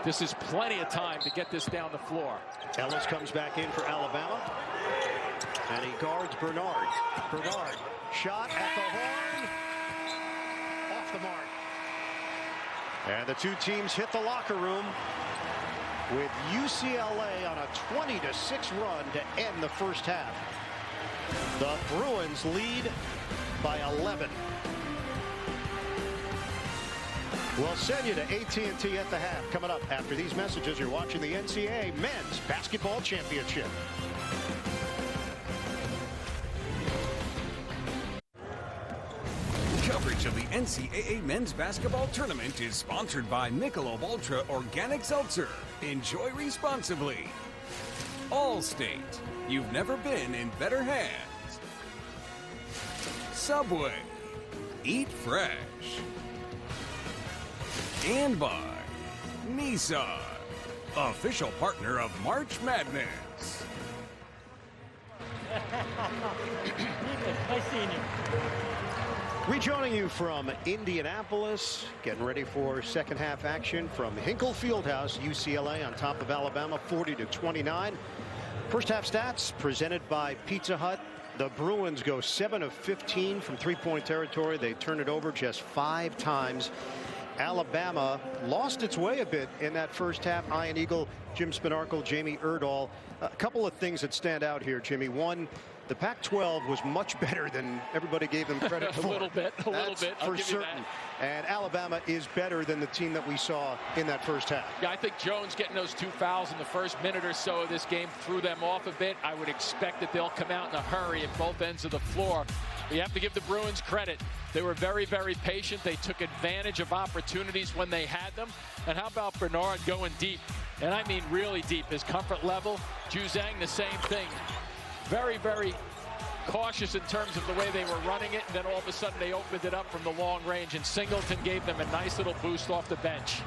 This is plenty of time to get this down the floor. Ellis comes back in for Alabama, and he guards Bernard. Bernard, shot at the horn, off the mark. And the 2 teams hit the locker room with UCLA on a 20-6 run to end the first half. The Bruins lead by 11. We'll send you to AT&T at the half. Coming up after these messages, you're watching the NCAA Men's Basketball Championship. Coverage of the NCAA Men's Basketball Tournament is sponsored by Michelob Ultra Organic Seltzer. Enjoy responsibly. Allstate. You've never been in better hands. Subway. Eat fresh. And by Nissan, official partner of March Madness. Rejoining you from Indianapolis, getting ready for second half action from Hinkle Fieldhouse. UCLA on top of Alabama, 40-29. First half stats presented by Pizza Hut. The Bruins go 7 of 15 from 3-point territory. They turn it over just 5 times. Alabama lost its way a bit in that first half. Ian Eagle, Jim Spinarkle, Jamie Erdahl. A couple of things that stand out here, Jimmy. One, the Pac-12 was much better than everybody gave them credit for. A little bit. For certain. And Alabama is better than the team that we saw in that first half. Yeah, I think Jones getting those 2 fouls in the first minute or so of this game threw them off a bit. I would expect that they'll come out in a hurry at both ends of the floor. You have to give the Bruins credit. They were very, very patient. They took advantage of opportunities when they had them. And how about Bernard going deep? And I mean really deep. His comfort level. Juzang, the same thing. Very, very cautious in terms of the way they were running it, and then all of a sudden they opened it up from the long range, and Singleton gave them a nice little boost off the bench.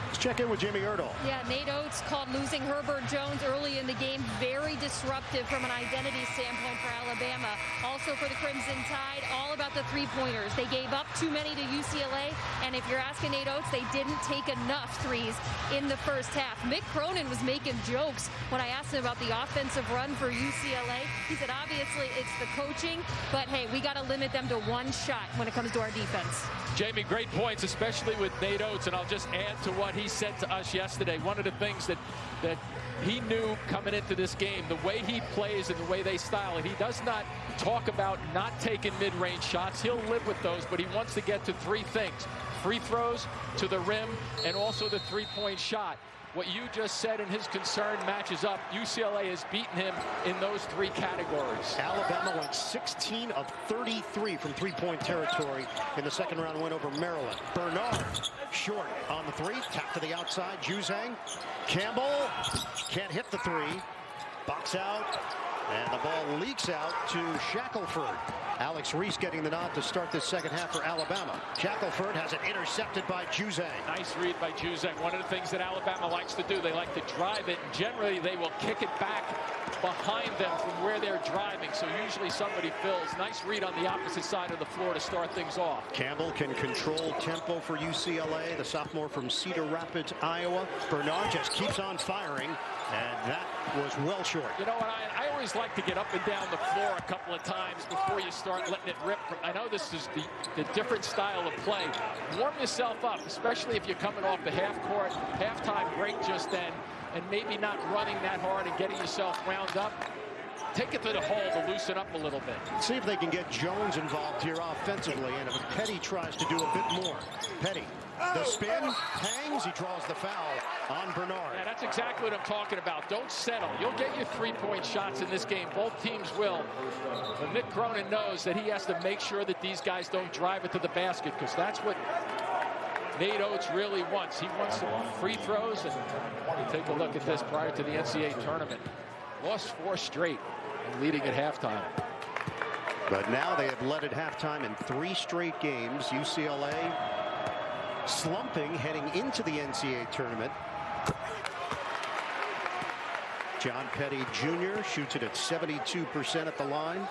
Let's check in with Jimmy Erdahl. Yeah, Nate Oates called losing Herbert Jones early in the game very disruptive from an identity standpoint for Alabama. Also for the Crimson Tide, all about the three-pointers. They gave up too many to UCLA, and if you're asking Nate Oates, they didn't take enough threes in the first half. Mick Cronin was making jokes when I asked him about the offensive run for UCLA. He said, obviously, it's the coaching, but hey, we got to limit them to one shot when it comes to our defense. Jamie, great points, especially with Nate Oates, and I'll just add to what he said to us yesterday. One of the things that he knew coming into this game, the way he plays and the way they style it, he does not talk about not taking mid-range shots. He'll live with those, but he wants to get to three things: free throws, to the rim, and also the three-point shot. What you just said and his concern matches up. UCLA has beaten him in those three categories. Alabama went 16 of 33 from three-point territory in the second round win over Maryland. Bernard short on the three. Tap to the outside. Juzang. Campbell can't hit the three. Box out. And the ball leaks out to Shackelford. Alex Reese getting the nod to start this second half for Alabama. Shackelford has it intercepted by Juzang. Nice read by Juzang. One of the things that Alabama likes to do, they like to drive it. And generally, they will kick it back behind them from where they're driving. So usually somebody fills. Nice read on the opposite side of the floor to start things off. Campbell can control tempo for UCLA. The sophomore from Cedar Rapids, Iowa. Bernard just keeps on firing. And that was well short. You know what, I always like to get up and down the floor a couple of times before you start letting it rip. I know this is the different style of play. Warm yourself up, especially if you're coming off the half-court, halftime break just then, and maybe not running that hard and getting yourself wound up. Take it to the hole to loosen up a little bit. See if they can get Jones involved here offensively, and if Petty tries to do a bit more. Petty. The spin, hangs, he draws the foul on Bernard. Yeah, that's exactly what I'm talking about. Don't settle. You'll get your three-point shots in this game. Both teams will. But Mick Cronin knows that he has to make sure that these guys don't drive it to the basket, because that's what Nate Oates really wants. He wants some free throws. And you take a look at this prior to the NCAA tournament. Lost 4 straight and leading at halftime. But now they have led at halftime in 3 straight games. UCLA slumping heading into the NCAA tournament. John Petty Jr. shoots it at 72% at the line.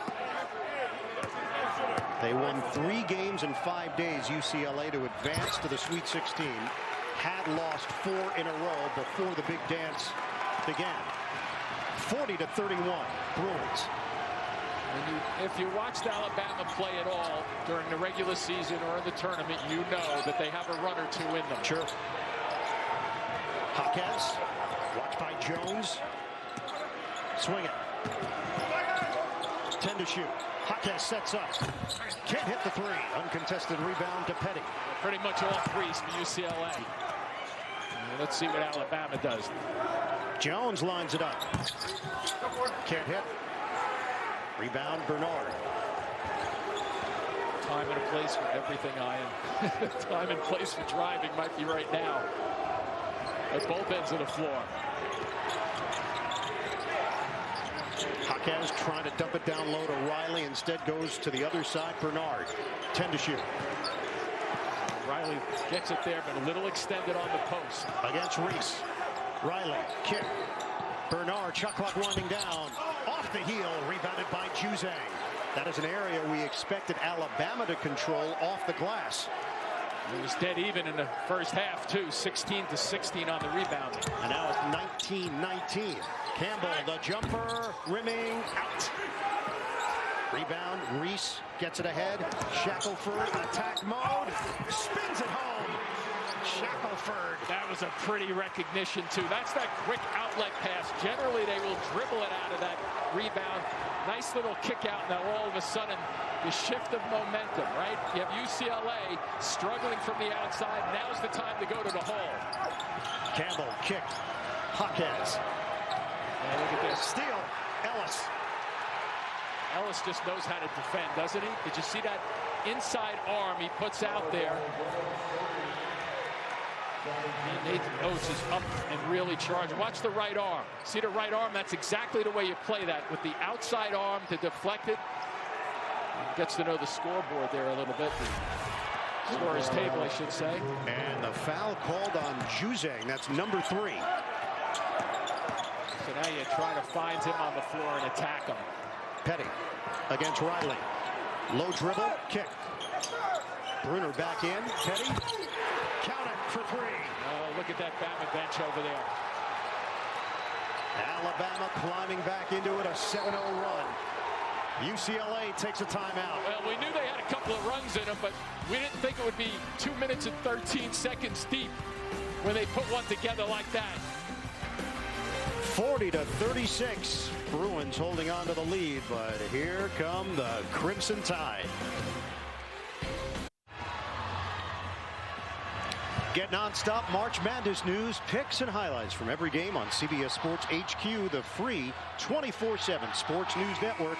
They won 3 games in 5 days, UCLA, to advance to the Sweet 16. Had lost 4 in a row before the big dance began. 40-31 Bruins. If you watched Alabama play at all during the regular season or in the tournament, you know that they have a run or two in them. Sure. Jaquez, watched by Jones. Swing it. 10 to shoot. Jaquez sets up. Can't hit the three. Uncontested rebound to Petty. Pretty much all threes for UCLA. Let's see what Alabama does. Jones lines it up. Can't hit. Rebound Bernard. Time and a place for everything, Ian. Time and place for driving might be right now at both ends of the floor. Jaquez trying to dump it down low to Riley. Instead goes to the other side. Bernard. 10 to shoot. Riley gets it there, but a little extended on the post. Against Reese. Riley. Kick. Bernard. Shot clock winding down. Off the heel. Rebounded by Juzang. That is an area we expected Alabama to control off the glass. It was dead even in the first half, too. 16-16 on the rebound. And now it's 19-19. Campbell, the jumper, rimming out. Rebound, Reese gets it ahead. Shackelford, attack mode, spins it home. Shackelford. That was a pretty recognition, too. That's that quick outlet pass. Generally, they will dribble it out of that rebound. Nice little kick out. Now, all of a sudden, the shift of momentum, right? You have UCLA struggling from the outside. Now's the time to go to the hole. Campbell kicked. Jaquez. And look at this. Steal. Ellis. Ellis just knows how to defend, doesn't he? Did you see that inside arm he puts out there? Nathan Oates is up and really charging. Watch the right arm. See the right arm? That's exactly the way you play that, with the outside arm to deflect it. Gets to know the scoreboard there a little bit. The scorer's table, I should say. And the foul called on Juzang. That's number 3. So now you try to find him on the floor and attack him. Petty against Riley. Low dribble, kick. Bruner back in. Petty, count it for 3. Oh, look at that Bama bench over there. Alabama climbing back into it, a 7-0 run. UCLA takes a timeout. Well, we knew they had a couple of runs in them, but we didn't think it would be 2 minutes and 13 seconds deep when they put one together like that. 40-36. Bruins holding on to the lead, but here come the Crimson Tide. Get non-stop March Madness news, picks, and highlights from every game on CBS Sports HQ, the free 24/7 Sports News Network.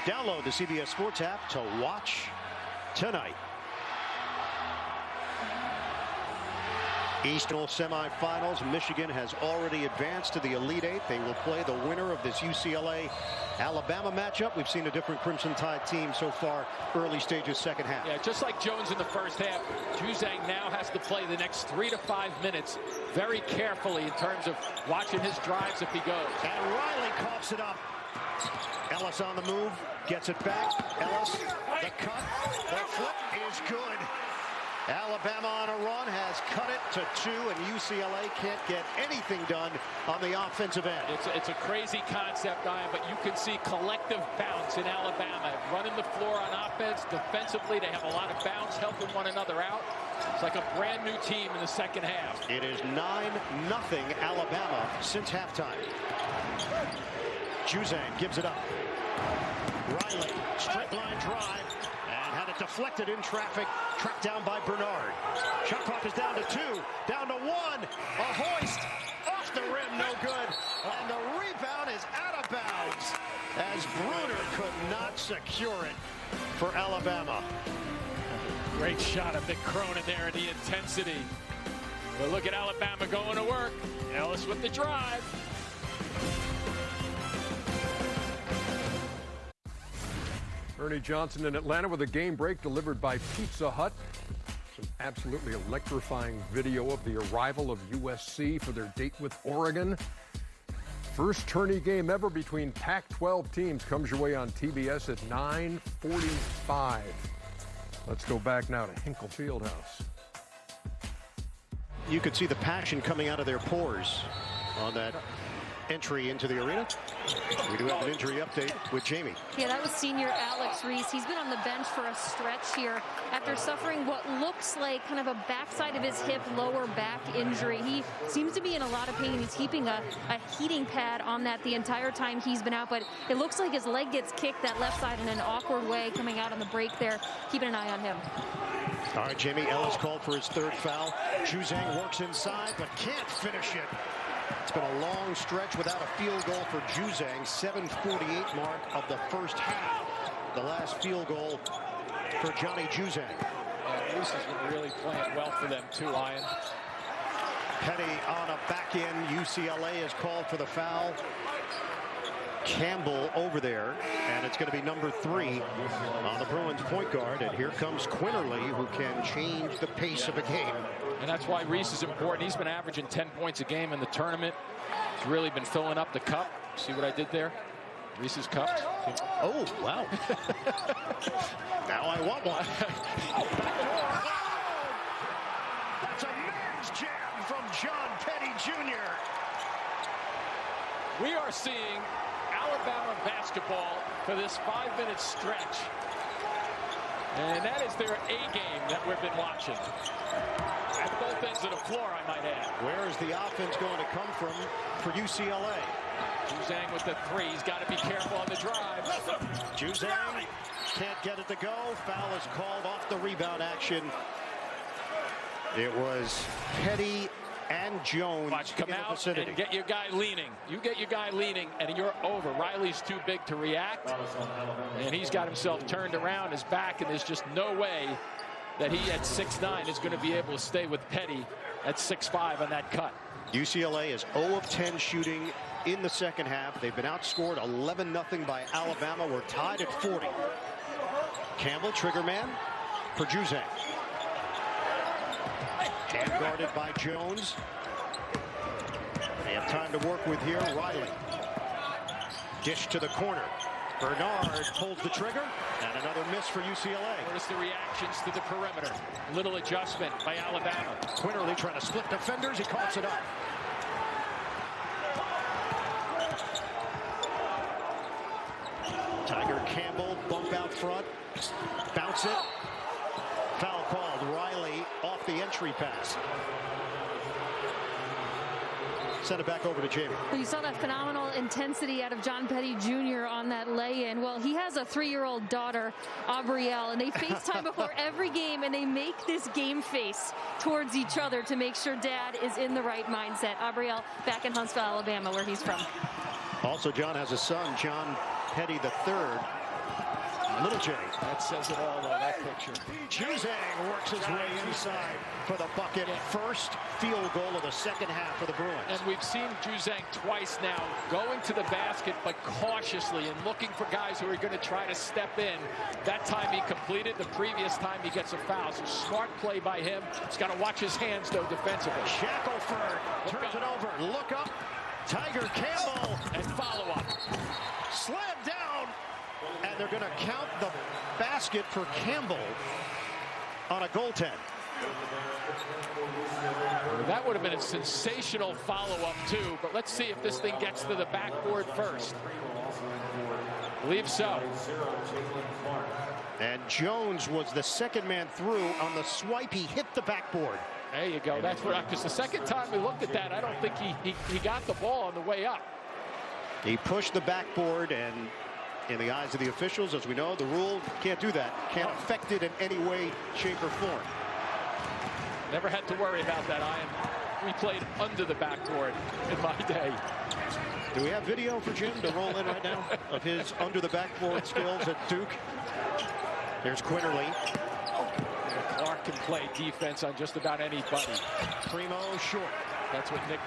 Download the CBS Sports app to watch tonight. Eastern semifinals. Michigan has already advanced to the Elite Eight. They will play the winner of this UCLA-Alabama matchup. We've seen a different Crimson Tide team so far, early stages, second half. Yeah, just like Jones in the first half, Juzang now has to play the next 3 to 5 minutes very carefully in terms of watching his drives if he goes. And Riley coughs it up. Ellis on the move, gets it back. Ellis, the cut, the flip is good. Alabama on a run, has cut it to 2, and UCLA can't get anything done on the offensive end. It's a crazy concept, Ian, but you can see collective bounce in Alabama. Running the floor on offense, defensively, they have a lot of bounce, helping one another out. It's like a brand new team in the second half. It is 9-0 Alabama since halftime. Juzang gives it up. Riley, straight line drive, and had it deflected in traffic, tracked down by Bernard. Shot clock is down to 2, down to 1. A hoist off the rim, no good. And the rebound is out of bounds as Bruner could not secure it for Alabama. Great shot of Mick Cronin there, the intensity. But look at Alabama going to work. Ellis with the drive. Ernie Johnson in Atlanta with a game break delivered by Pizza Hut. Some absolutely electrifying video of the arrival of USC for their date with Oregon. First tourney game ever between Pac-12 teams comes your way on TBS at 9:45. Let's go back now to Hinkle Fieldhouse. You could see the passion coming out of their pores on that entry into the arena. We do have an injury update with Jamie. Yeah, that was senior Alex Reese. He's been on the bench for a stretch here after suffering what looks like kind of a backside of his hip, lower back injury. He seems to be in a lot of pain. He's keeping a heating pad on that the entire time he's been out, but it looks like his leg gets kicked that left side in an awkward way coming out on the break there. Keeping an eye on him. All right, Jamie, Ellis called for his 3rd foul. Juzang works inside, but can't finish it. It's been a long stretch without a field goal for Juzang. 7:48 mark of the first half. The last field goal for Johnny Juzang. Yeah, Reese has been really playing well for them too, Ian. Petty on a back end. UCLA is called for the foul. Campbell over there, and it's going to be number 3 on the Bruins point guard. And here comes Quinterly, who can change the pace of a game. And that's why Reese is important. He's been averaging 10 points a game in the tournament. He's really been filling up the cup. See what I did there? Reese's cup. Oh, wow. Now I want one. That's a man's jam from John Petty Jr. We are seeing Alabama basketball for this 5-minute stretch. And that is their A game that we've been watching. At both ends of the floor, I might add. Where is the offense going to come from for UCLA? Juzang with the 3. He's got to be careful on the drive. Juzang can't get it to go. Foul is called off the rebound action. It was Petty and Jones. Watch, come out and get your guy leaning. You get your guy leaning, and you're over. Riley's too big to react, and he's got himself turned around his back, and there's just no way that he at 6'9" is going to be able to stay with Petty at 6'5" on that cut. UCLA is 0 of 10 shooting in the second half. They've been outscored 11-0 by Alabama. We're tied at 40. Campbell, trigger man for Juzang. Hand guarded by Jones. They have time to work with here. Riley. Dish to the corner. Bernard pulls the trigger. And another miss for UCLA. Notice the reactions to the perimeter. Little adjustment by Alabama. Quinterly trying to split defenders. He coughs it up. Tiger Campbell bump out front. Bounce it. Foul called. Riley off the entry pass. Send it back over to Jamie. You saw that phenomenal intensity out of John Petty Jr. on that lay-in. Well, he has a 3-year-old daughter, Aubrielle, and they FaceTime before every game, and they make this game face towards each other to make sure Dad is in the right mindset. Aubrielle back in Huntsville, Alabama, where he's from. Also, John has a son, John Petty III. Little J. That says it all, though, that picture. Juzang works his way inside for the bucket. First field goal of the second half for the Bruins. And we've seen Juzang twice now going to the basket, but cautiously and looking for guys who are going to try to step in. That time he completed. The previous time he gets a foul. So smart play by him. He's got to watch his hands, though, defensively. Shackelford turns it over. Look up. Tiger Campbell. And follow up. Slam down. And they're going to count the basket for Campbell on a goaltend. That would have been a sensational follow-up, too. But let's see if this thing gets to the backboard first. Believe so. And Jones was the second man through on the swipe. He hit the backboard. There you go. That's what, because the second time we looked at that, I don't think he got the ball on the way up. He pushed the backboard, and in the eyes of the officials, as we know, the rule can't do that. Can't affect it in any way, shape, or form. Never had to worry about that, Ian. We played under the backboard in my day. Do we have video for Jim to roll in right now of his under the backboard skills at Duke? There's Quinterly. Clark can play defense on just about anybody. Primo short. That's what Nick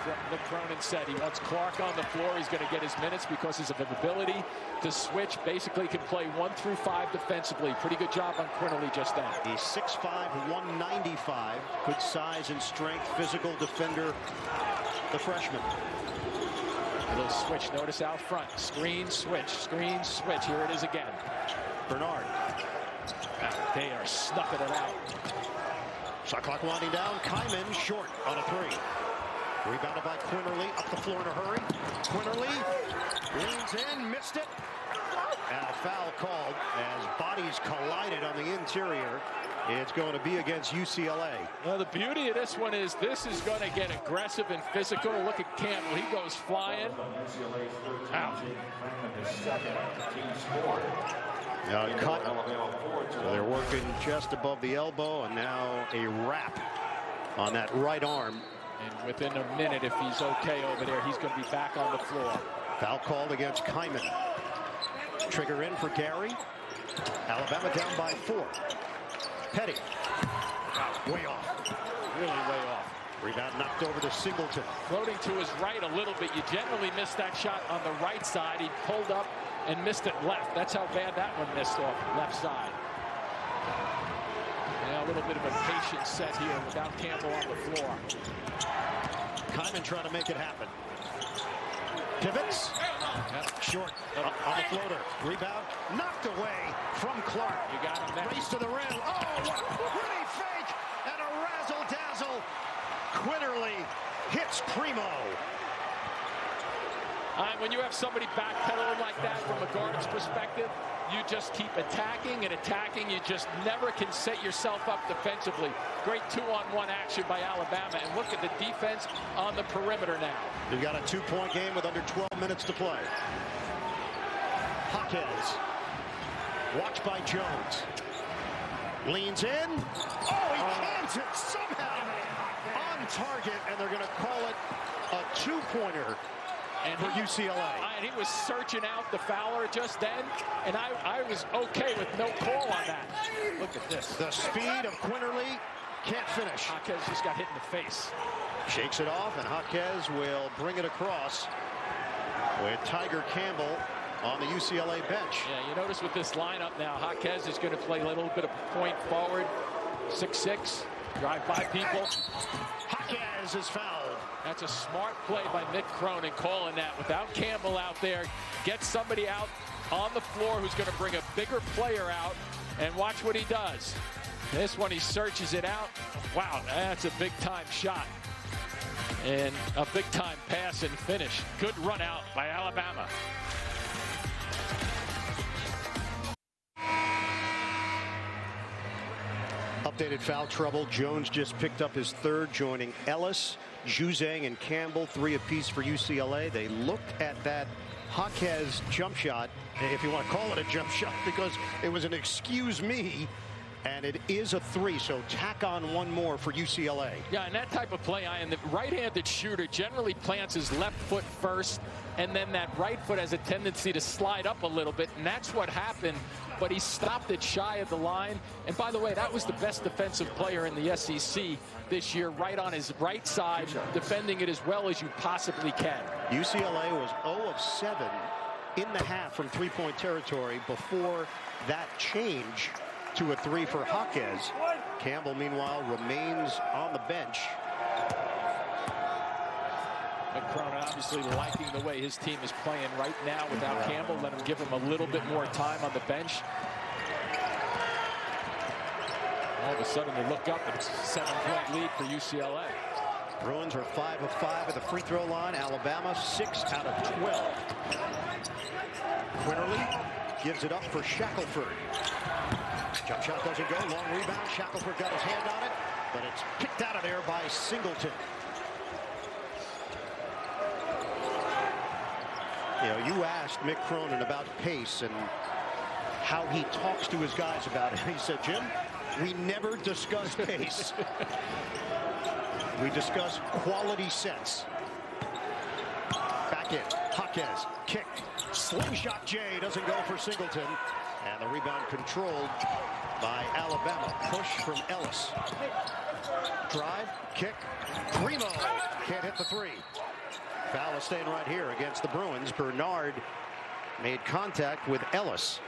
Cronin said. He wants Clark on the floor. He's going to get his minutes because of his ability to switch. Basically can play 1 through 5 defensively. Pretty good job on Quinterly just then. He's 6'5", 195. Good size and strength. Physical defender, the freshman. A little switch. Notice out front. Screen, switch. Screen, switch. Here it is again. Bernard. They are snuffing it out. Shot clock winding down. Kyman short on a 3. Rebounded by Quinterly, up the floor in a hurry. Quinterly leans in, missed it. And a foul called as bodies collided on the interior. It's going to be against UCLA. Well, the beauty of this one is this is going to get aggressive and physical. Look at Campbell. He goes flying. Out. Now cut. So they're working just above the elbow, and now a wrap on that right arm. And within a minute, if he's okay over there, he's going to be back on the floor. Foul called against Kyman. Trigger in for Gary. Alabama down by 4. Petty. Way off. Really way off. Rebound knocked over to Singleton. Floating to his right a little bit. You generally miss that shot on the right side. He pulled up and missed it left. That's how bad that one missed off left side. Now a little bit of a patient set here without Campbell on the floor. Kyman trying to make it happen. Pivots. Yep. Short on the floater. Rebound knocked away from Clark. You got him there. Race to the rim. Oh, what a pretty fake and a razzle-dazzle. Quinterly hits Primo. When you have somebody backpedaling like that from a guard's perspective, you just keep attacking and attacking. You just never can set yourself up defensively. Great 2-on-1 action by Alabama. And look at the defense on the perimeter now. You've got a 2-point game with under 12 minutes to play. Jaquez. Watched by Jones. Leans in. Oh, he cans it somehow on target, and they're going to call it a 2-pointer. And for UCLA. And he was searching out the Fowler just then, and I was okay with no call on that. Look, Look at this. The speed of Quinterly, can't finish. Jaquez just got hit in the face. Shakes it off, and Jaquez will bring it across with Tiger Campbell on the UCLA bench. Yeah, you notice with this lineup now, Jaquez is going to play a little bit of point forward. 6'6", drive by people. Jaquez is fouled. That's a smart play by Mick Cronin calling that. Without Campbell out there, get somebody out on the floor who's going to bring a bigger player out, and watch what he does. This one, he searches it out. Wow, that's a big-time shot. And a big-time pass and finish. Good run out by Alabama. Updated foul trouble. Jones just picked up his third, joining Ellis, Juzang, and Campbell, 3 apiece for UCLA. They looked at that Jaquez jump shot, if you want to call it a jump shot, because it was an excuse me, and it is a 3, so tack on one more for UCLA. Yeah, and that type of play, the right-handed shooter generally plants his left foot first, and then that right foot has a tendency to slide up a little bit, and that's what happened, but he stopped it shy of the line. And by the way, that was the best defensive player in the SEC this year, right on his right side, defending it as well as you possibly can. UCLA was 0 of 7 in the half from three-point territory before that change to a 3 for Jaquez. Campbell, meanwhile, remains on the bench. Mick Cronin obviously liking the way his team is playing right now without Campbell. Let him give him a little bit more time on the bench. All of a sudden they look up and it's a 7-point lead for UCLA. Bruins are 5 of 5 at the free throw line. Alabama 6 out of 12. Quinterly gives it up for Shackelford. Jump shot doesn't go. Long rebound. Shackelford got his hand on it, but it's picked out of there by Singleton. You know, you asked Mick Cronin about pace and how he talks to his guys about it. He said, Jim, we never discuss pace. We discuss quality sets. Back in. Jaquez. Kick. Slingshot J doesn't go for Singleton. And the rebound controlled by Alabama. Push from Ellis. Drive. Kick. Primo. Can't hit the 3. Foul is staying right here against the Bruins. Bernard made contact with Ellis.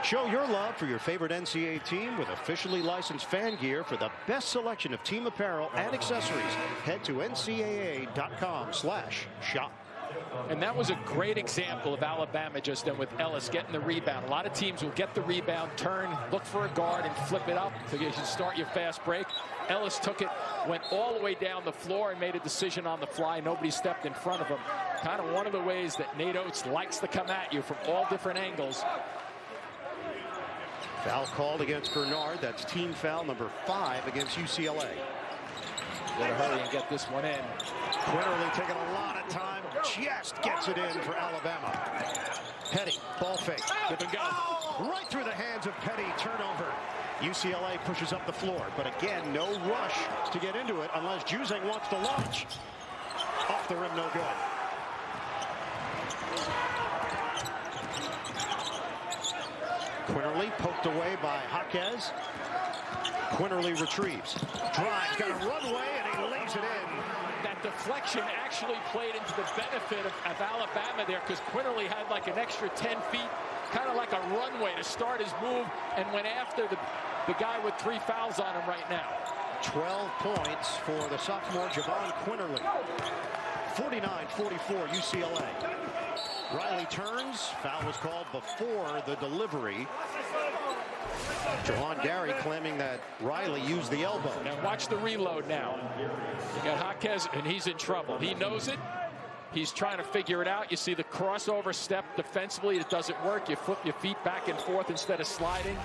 Show your love for your favorite NCAA team with officially licensed fan gear for the best selection of team apparel and accessories. Head to ncaa.com/shop. And that was a great example of Alabama just then with Ellis getting the rebound. A lot of teams will get the rebound, turn, look for a guard, and flip it up so you can start your fast break. Ellis took it, went all the way down the floor, and made a decision on the fly. Nobody stepped in front of him. Kind of one of the ways that Nate Oates likes to come at you from all different angles. Foul called against Bernard. That's team foul number 5 against UCLA. Better hurry and get this one in. Quinterly taking a lot of time. Just gets it in for Alabama. Petty, ball fake. Give and go. Right through the hands of Petty. Turnover. UCLA pushes up the floor. But again, no rush to get into it unless Juzang wants to launch. Off the rim, no good. Quinterly poked away by Jaquez. Quinterly retrieves. Drive, got a runway, and he lays it in. That deflection actually played into the benefit of Alabama there, because Quinterly had like an extra 10 feet, kind of like a runway to start his move, and went after the guy with 3 fouls on him right now. 12 points for the sophomore Javon Quinterly. 49-44 UCLA. Riley turns. Foul was called before the delivery. Jawan Gary claiming that Riley used the elbow. Now watch the reload now. You got Jaquez, and he's in trouble. He knows it. He's trying to figure it out. You see the crossover step defensively. It doesn't work. You flip your feet back and forth instead of sliding.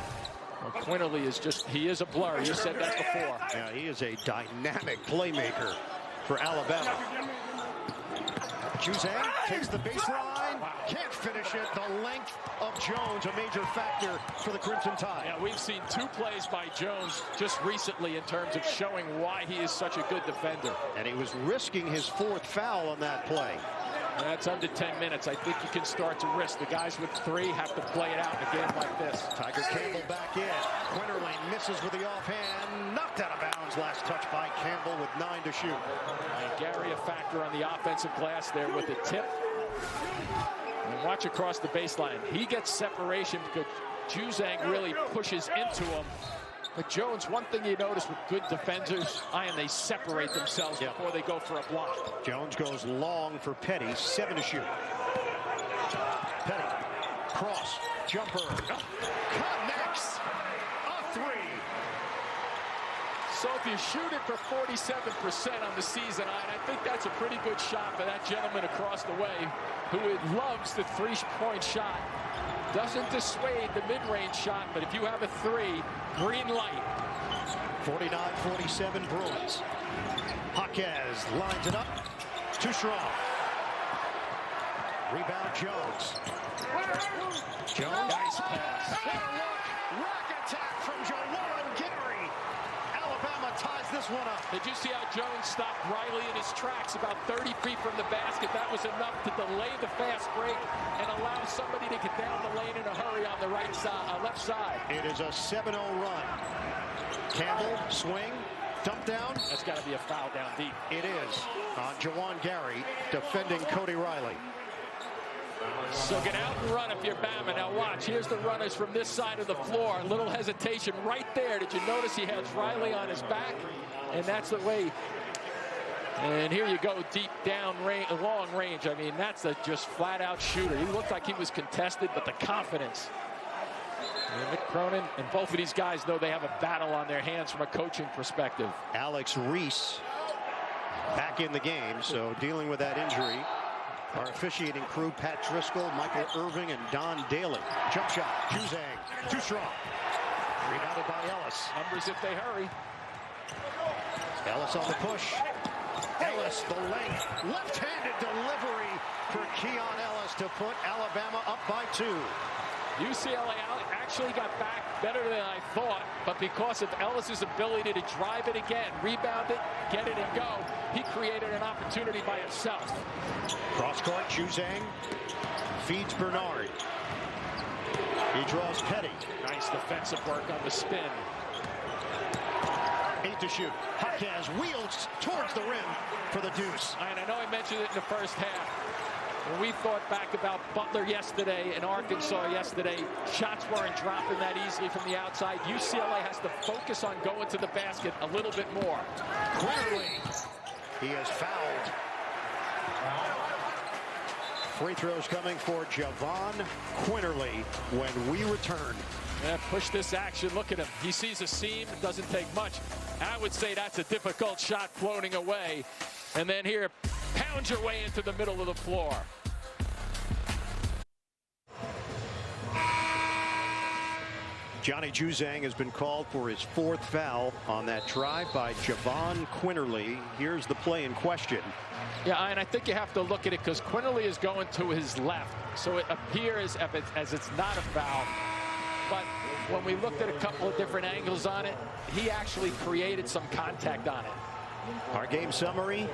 Well, Quinterly is he is a blur. You said that before. Yeah, he is a dynamic playmaker for Alabama. Juzang takes the baseline. Wow. Can't finish it. The length of Jones, a major factor for the Crimson Tide. Yeah, we've seen 2 plays by Jones just recently in terms of showing why he is such a good defender. And he was risking his 4th foul on that play. And that's under 10 minutes. I think you can start to risk. The guys with 3 have to play it out in a game like this. Tiger Campbell back to shoot. And Gary a factor on the offensive glass there with the tip. And watch across the baseline. He gets separation because Juzang really pushes into him. But Jones, one thing you notice with good defenders, Ian, they separate themselves before they go for a block. Jones goes long for Petty, 7 to shoot. Petty, cross, jumper, connects, a 3. So if you shoot it for 47% on the season, I think that's a pretty good shot for that gentleman across the way who loves the three-point shot. Doesn't dissuade the mid-range shot, but if you have a 3, green light. 49-47 Bruins. Jaquez lines it up. Too strong. Rebound Jones. Jones. Nice pass. What a look. Rack attack from Jawan Gary. Alabama ties this one up. Did you see how Jones stopped Riley in his tracks about 30 feet from the basket? That was enough to delay the fast break and allow somebody to get down the lane in a hurry on the right side, left side. It is a 7-0 run. Campbell, swing, dump down. That's got to be a foul down deep. It is on Jawan Gary defending Cody Riley. So get out and run if you're Bama. Now watch, here's the runners from this side of the floor. A little hesitation right there. Did you notice he has Riley on his back? And that's the way. And here you go, deep down range, long range. I mean, that's a just flat out shooter. He looked like he was contested, but the confidence. And Mick Cronin and both of these guys know they have a battle on their hands from a coaching perspective. Alex Reese back in the game, so dealing with that injury. Our officiating crew, Pat Driscoll, Michael Irving, and Don Daly. Jump shot, Juzang, too strong. Rebounded by Ellis. Numbers if they hurry. Ellis on the push. Ellis, the length, left-handed delivery for Keon Ellis to put Alabama up by 2. UCLA actually got back better than I thought, but because of Ellis's ability to drive it again, rebound it, get it and go, he created an opportunity by himself. Cross court, Juzang feeds Bernard. He draws Petty. Nice defensive work on the spin. 8 to shoot. Jaquez wheels towards the rim for the deuce. And I know I mentioned it in the first half. When we thought back about Butler yesterday and Arkansas yesterday, shots weren't dropping that easily from the outside. UCLA has to focus on going to the basket a little bit more. Clearly, he is fouled. Free throws coming for Javon Quinterly when we return. Yeah, push this action. Look at him. He sees a seam. It doesn't take much. I would say that's a difficult shot floating away. And then here, pound your way into the middle of the floor. Johnny Juzang has been called for his 4th foul on that drive by Javon Quinterly. Here's the play in question. Yeah, and I think you have to look at it because Quinterly is going to his left. So it appears as it's not a foul. But when we looked at a couple of different angles on it, he actually created some contact on it. Our game summary,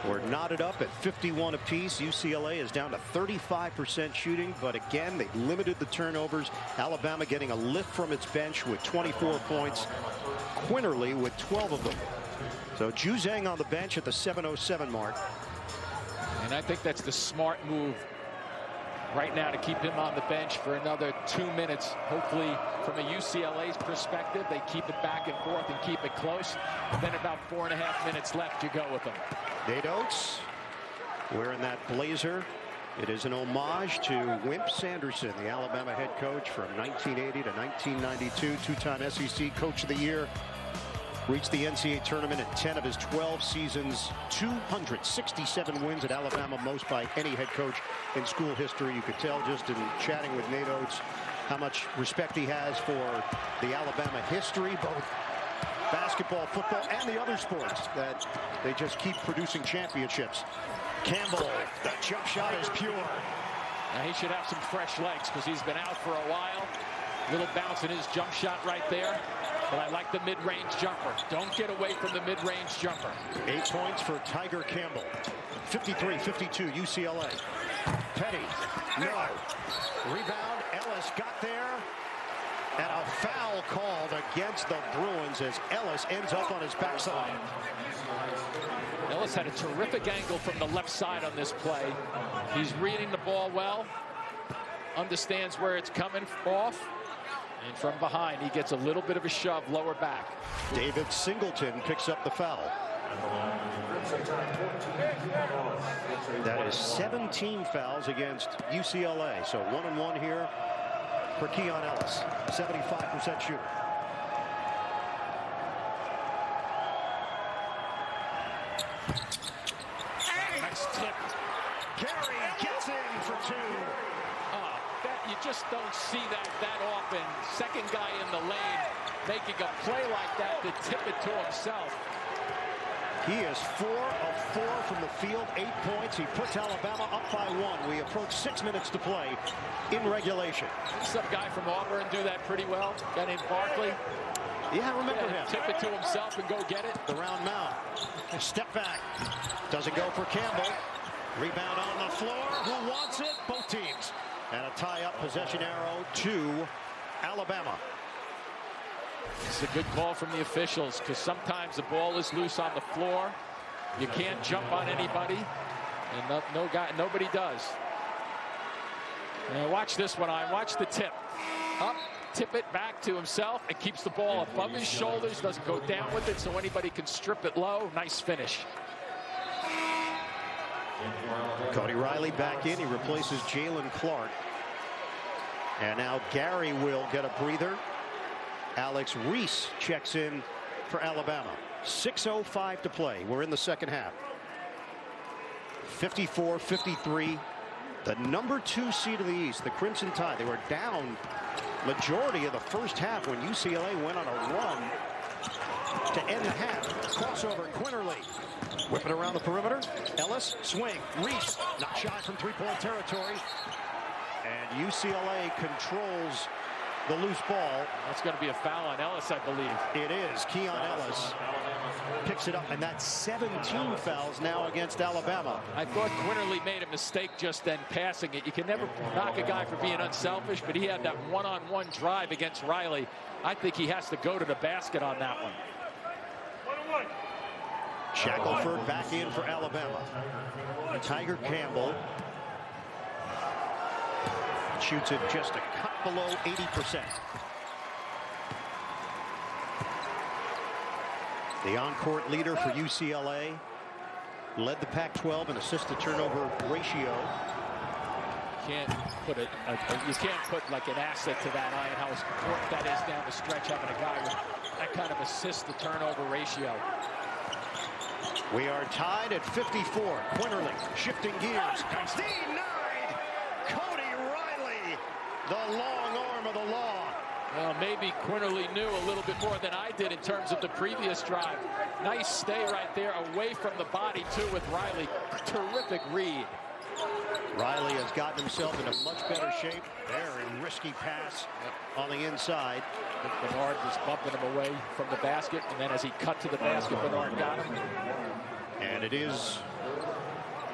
we're knotted up at 51 apiece. UCLA is down to 35% shooting, but again, they limited the turnovers. Alabama getting a lift from its bench with 24 points. Quinterly with 12 of them. So Juzang on the bench at the 7:07 mark. And I think that's the smart move right now to keep him on the bench for another 2 minutes. Hopefully, from a UCLA's perspective, they keep it back and forth and keep it close. Then about 4.5 minutes left, you go with them. Nate Oates wearing that blazer. It is an homage to Wimp Sanderson, the Alabama head coach from 1980 to 1992, two-time SEC Coach of the Year. Reached the NCAA tournament in 10 of his 12 seasons, 267 wins at Alabama, most by any head coach in school history. You could tell just in chatting with Nate Oates how much respect he has for the Alabama history, both basketball, football, and the other sports, that they just keep producing championships. Campbell, the jump shot is pure. Now he should have some fresh legs because he's been out for a while. Little bounce in his jump shot right there. But I like the mid-range jumper. Don't get away from the mid-range jumper. 8 points for Tiger Campbell. 53-52 UCLA. Petty, no. Rebound, Ellis got there. And a foul called against the Bruins as Ellis ends up on his backside. Ellis had a terrific angle from the left side on this play. He's reading the ball well, understands where it's coming off, and from behind he gets a little bit of a shove lower back. David Singleton picks up the foul. That is 17 fouls against UCLA. So 1-1 here for Keon Ellis, 75% shooter. Nice tip. Gary gets in for two. You just don't see that often. Second guy in the lane making a play like that to tip it to himself. He is 4 of 4 from the field, 8 points. He puts Alabama up by 1. We approach 6 minutes to play in regulation. Some guy from Auburn do that pretty well. Guy named Barkley. Yeah, I remember him. Tip it to himself and go get it. The round mound. Step back. Doesn't go for Campbell. Rebound on the floor. Who wants it? Both teams. And a tie-up possession arrow to Alabama. It's a good call from the officials because sometimes the ball is loose on the floor. You can't jump on anybody, and nobody does. Now watch this one. Watch the tip. Up, tip it back to himself. It keeps the ball above his shoulders, doesn't go down with it, so anybody can strip it low. Nice finish. Cody Riley back in. He replaces Jalen Clark. And now Gary will get a breather. Alex Reese checks in for Alabama. 6:05 to play. We're in the second half. 54-53. The number 2 seed of the East, the Crimson Tide. They were down majority of the first half when UCLA went on a run to end the half. Crossover, Quinterly. Whip it around the perimeter. Ellis, swing. Reese, not shy from three-point territory. And UCLA controls the loose ball. That's going to be a foul on Ellis, I believe. It is. Keon Ellis picks it up, and that's 17 fouls now against Alabama. I thought Quinterly made a mistake just then passing it. You can never knock a guy for being unselfish, but he had that one-on-one drive against Riley. I think he has to go to the basket on that one. Shackelford back in for Alabama. Tiger Campbell shoots it just a cut below 80%. The on-court leader for UCLA led the Pac-12 in assist-to-turnover ratio. You can't put like an asset to that eye and how important that is down the stretch, having a guy with that kind of assist-to-turnover ratio. We are tied at 54. Quinterly shifting gears. Denied! Cody Riley, the long arm of the law. Well, maybe Quinterly knew a little bit more than I did in terms of the previous drive. Nice stay right there, away from the body, too, with Riley. Terrific read. Riley has gotten himself into much better shape. Very risky pass on the inside. Bernard was bumping him away from the basket, and then as he cut to the basket, Bernard got him. And it is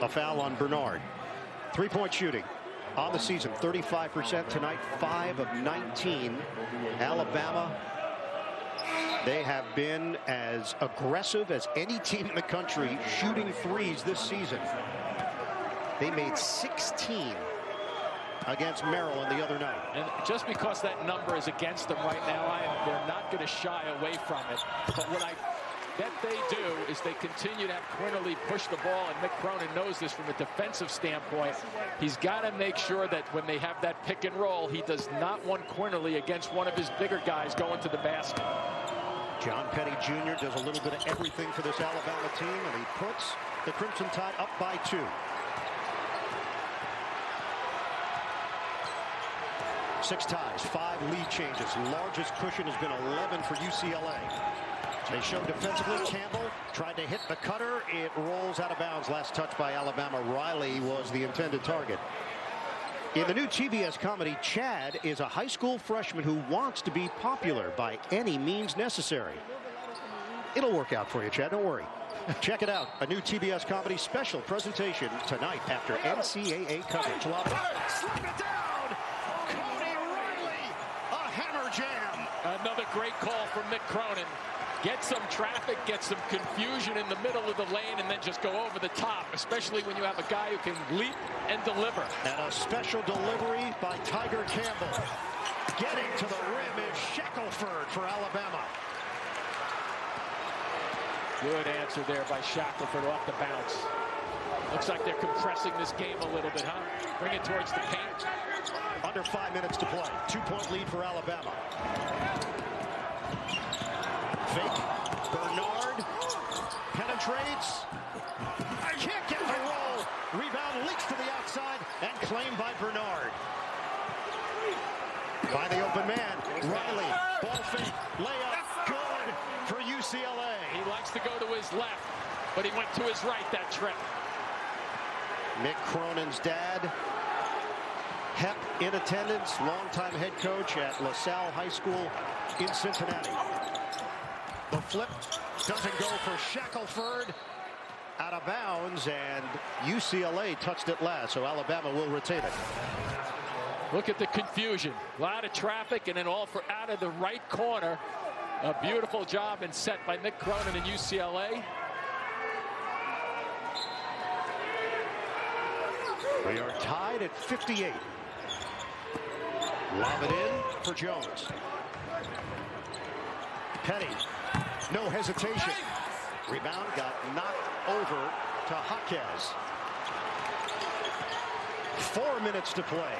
a foul on Bernard. Three-point shooting on the season, 35% tonight, 5 of 19. Alabama, they have been as aggressive as any team in the country shooting threes this season. They made 16 against Maryland the other night. And just because that number is against them right now, they're not going to shy away from it. But what I bet they do is they continue to have Quinterly push the ball, and Mick Cronin knows this from a defensive standpoint. He's got to make sure that when they have that pick and roll, he does not want Quinterly against one of his bigger guys going to the basket. John Penny Jr. does a little bit of everything for this Alabama team, and he puts the Crimson Tide up by 2. 6 ties, 5 lead changes. Largest cushion has been 11 for UCLA. They show defensively. Campbell tried to hit the cutter. It rolls out of bounds. Last touch by Alabama. Riley was the intended target. In the new TBS comedy, Chad is a high school freshman who wants to be popular by any means necessary. It'll work out for you, Chad. Don't worry. Check it out. A new TBS comedy special presentation tonight after NCAA coverage. Slap it down. Cody Riley, a hammer jam. Another great call from Mick Cronin. Get some traffic, get some confusion in the middle of the lane, and then just go over the top, especially when you have a guy who can leap and deliver. And a special delivery by Tiger Campbell. Getting to the rim is Shackelford for Alabama. Good answer there by Shackelford off the bounce. Looks like they're compressing this game a little bit, huh? Bring it towards the paint. Under 5 minutes to play. 2-point lead for Alabama. Fake. Bernard penetrates. Can't get the roll. Rebound leaks to the outside and claimed by Bernard. By the open man. Riley. Ball fake. Layup. Good for UCLA. He likes to go to his left, but he went to his right that trip. Mick Cronin's dad, Hep, in attendance, longtime head coach at LaSalle High School in Cincinnati. The flip doesn't go for Shackelford. Out of bounds, and UCLA touched it last, so Alabama will retain it. Look at the confusion. A lot of traffic, and then all for out of the right corner. A beautiful job and set by Mick Cronin and UCLA. We are tied at 58. Lob it in for Jones. Petty, no hesitation. Rebound got knocked over to Jaquez. 4 minutes to play.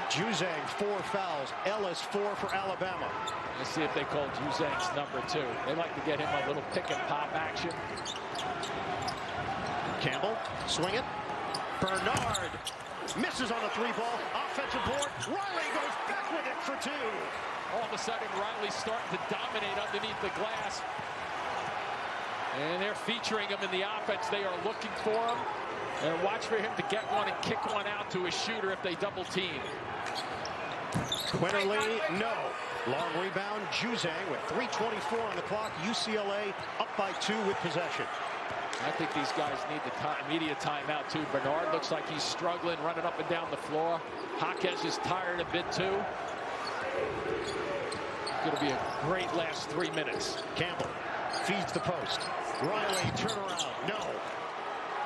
Juzang, 4 fouls. Ellis, 4 for Alabama. Let's see if they call Juzang's number 2. They like to get him a little pick and pop action. Campbell, swing it. Bernard misses on a 3-ball. Offensive board. Riley goes back with it for 2. All of a sudden, Riley's starting to dominate underneath the glass. And they're featuring him in the offense. They are looking for him. And watch for him to get one and kick one out to a shooter if they double team. Quinterly, no. Long rebound. Juzang with 3:24 on the clock. UCLA up by 2 with possession. I think these guys need the immediate timeout, too. Bernard looks like he's struggling, running up and down the floor. Jaquez is tired a bit, too. It's going to be a great last 3 minutes. Campbell feeds the post. Riley, turnaround. No.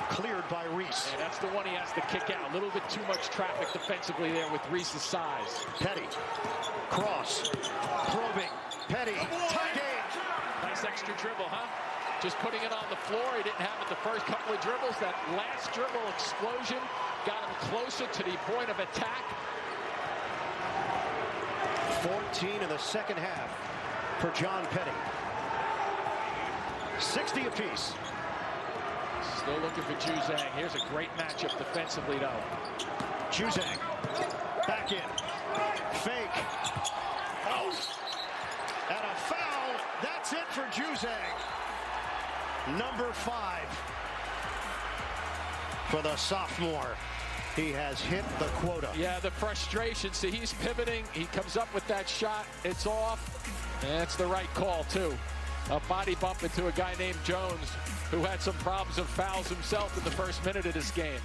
Cleared by Reese. And that's the one he has to kick out. A little bit too much traffic defensively there with Reese's size. Petty. Cross. Probing. Petty. Tie game. Nice extra dribble, huh? Just putting it on the floor. He didn't have it the first couple of dribbles. That last dribble explosion got him closer to the point of attack. 14 in the second half for John Petty. 60 apiece. Still looking for Juzang. Here's a great matchup defensively, though. Juzang. Back in. Fake. Oh. And a foul. That's it for Juzang. Number 5 for the sophomore. He has hit the quota. Yeah, the frustration. See, he's pivoting. He comes up with that shot. It's off. And it's the right call, too. A body bump into a guy named Jones, who had some problems of fouls himself in the first minute of this game.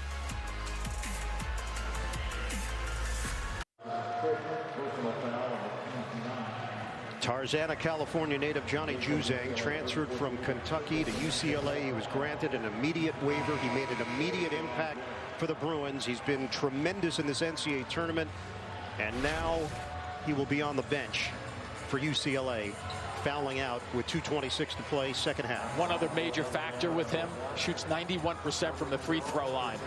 Tarzana, California native Johnny Juzang transferred from Kentucky to UCLA. He was granted an immediate waiver. He made an immediate impact for the Bruins. He's been tremendous in this NCAA tournament, and now he will be on the bench for UCLA, fouling out with 2:26 to play, second half. One other major factor with him, shoots 91% from the free throw line.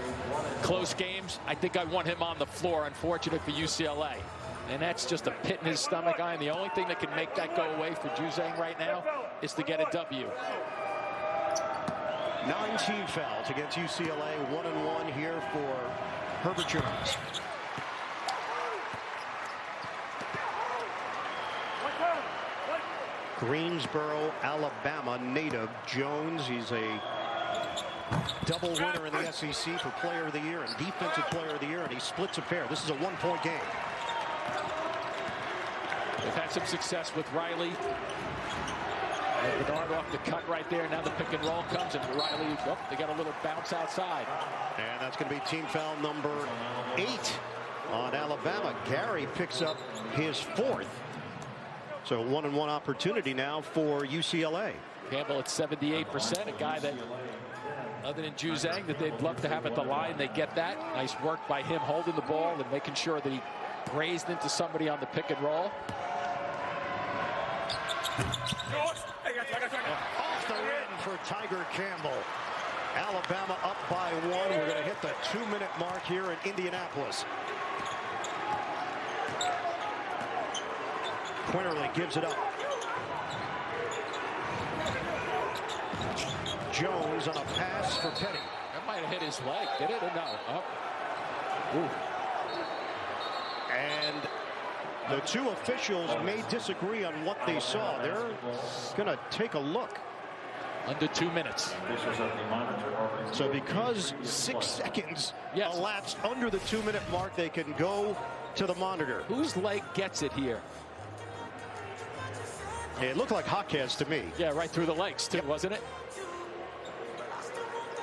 Close games, I think I want him on the floor, unfortunate for UCLA. And that's just a pit in his stomach, and the only thing that can make that go away for Juzang right now is to get a W. 19 fouls against UCLA, 1-1 here for Herbert Jones. Greensboro, Alabama native Jones. He's a double winner in the SEC for Player of the Year and Defensive Player of the Year, and he splits a pair. This is a 1-point game. They've had some success with Riley. And Bernard off the cut right there. Now the pick and roll comes, and Riley, oh, they got a little bounce outside. And that's going to be team foul number 8 on Alabama. Gary picks up his 4th. So 1-and-1 opportunity now for UCLA. Campbell at 78%, a guy that, other than Juzang, that they'd love to have at the line. They get that. Nice work by him holding the ball and making sure that he grazed into somebody on the pick and roll. Off the rim for Tiger Campbell. Alabama up by 1. We're going to hit the 2-minute mark here in Indianapolis. Quinterly gives it up. Jones on a pass for Petty. That might have hit his leg, did it? Or no? Oh. Ooh. And the two officials may disagree on what they saw. They're going to take a look. Under 2 minutes. So because 6 seconds elapsed under the 2-minute mark, they can go to the monitor. Whose leg gets it here? It looked like Jaquez to me. Yeah, right through the legs too, wasn't it?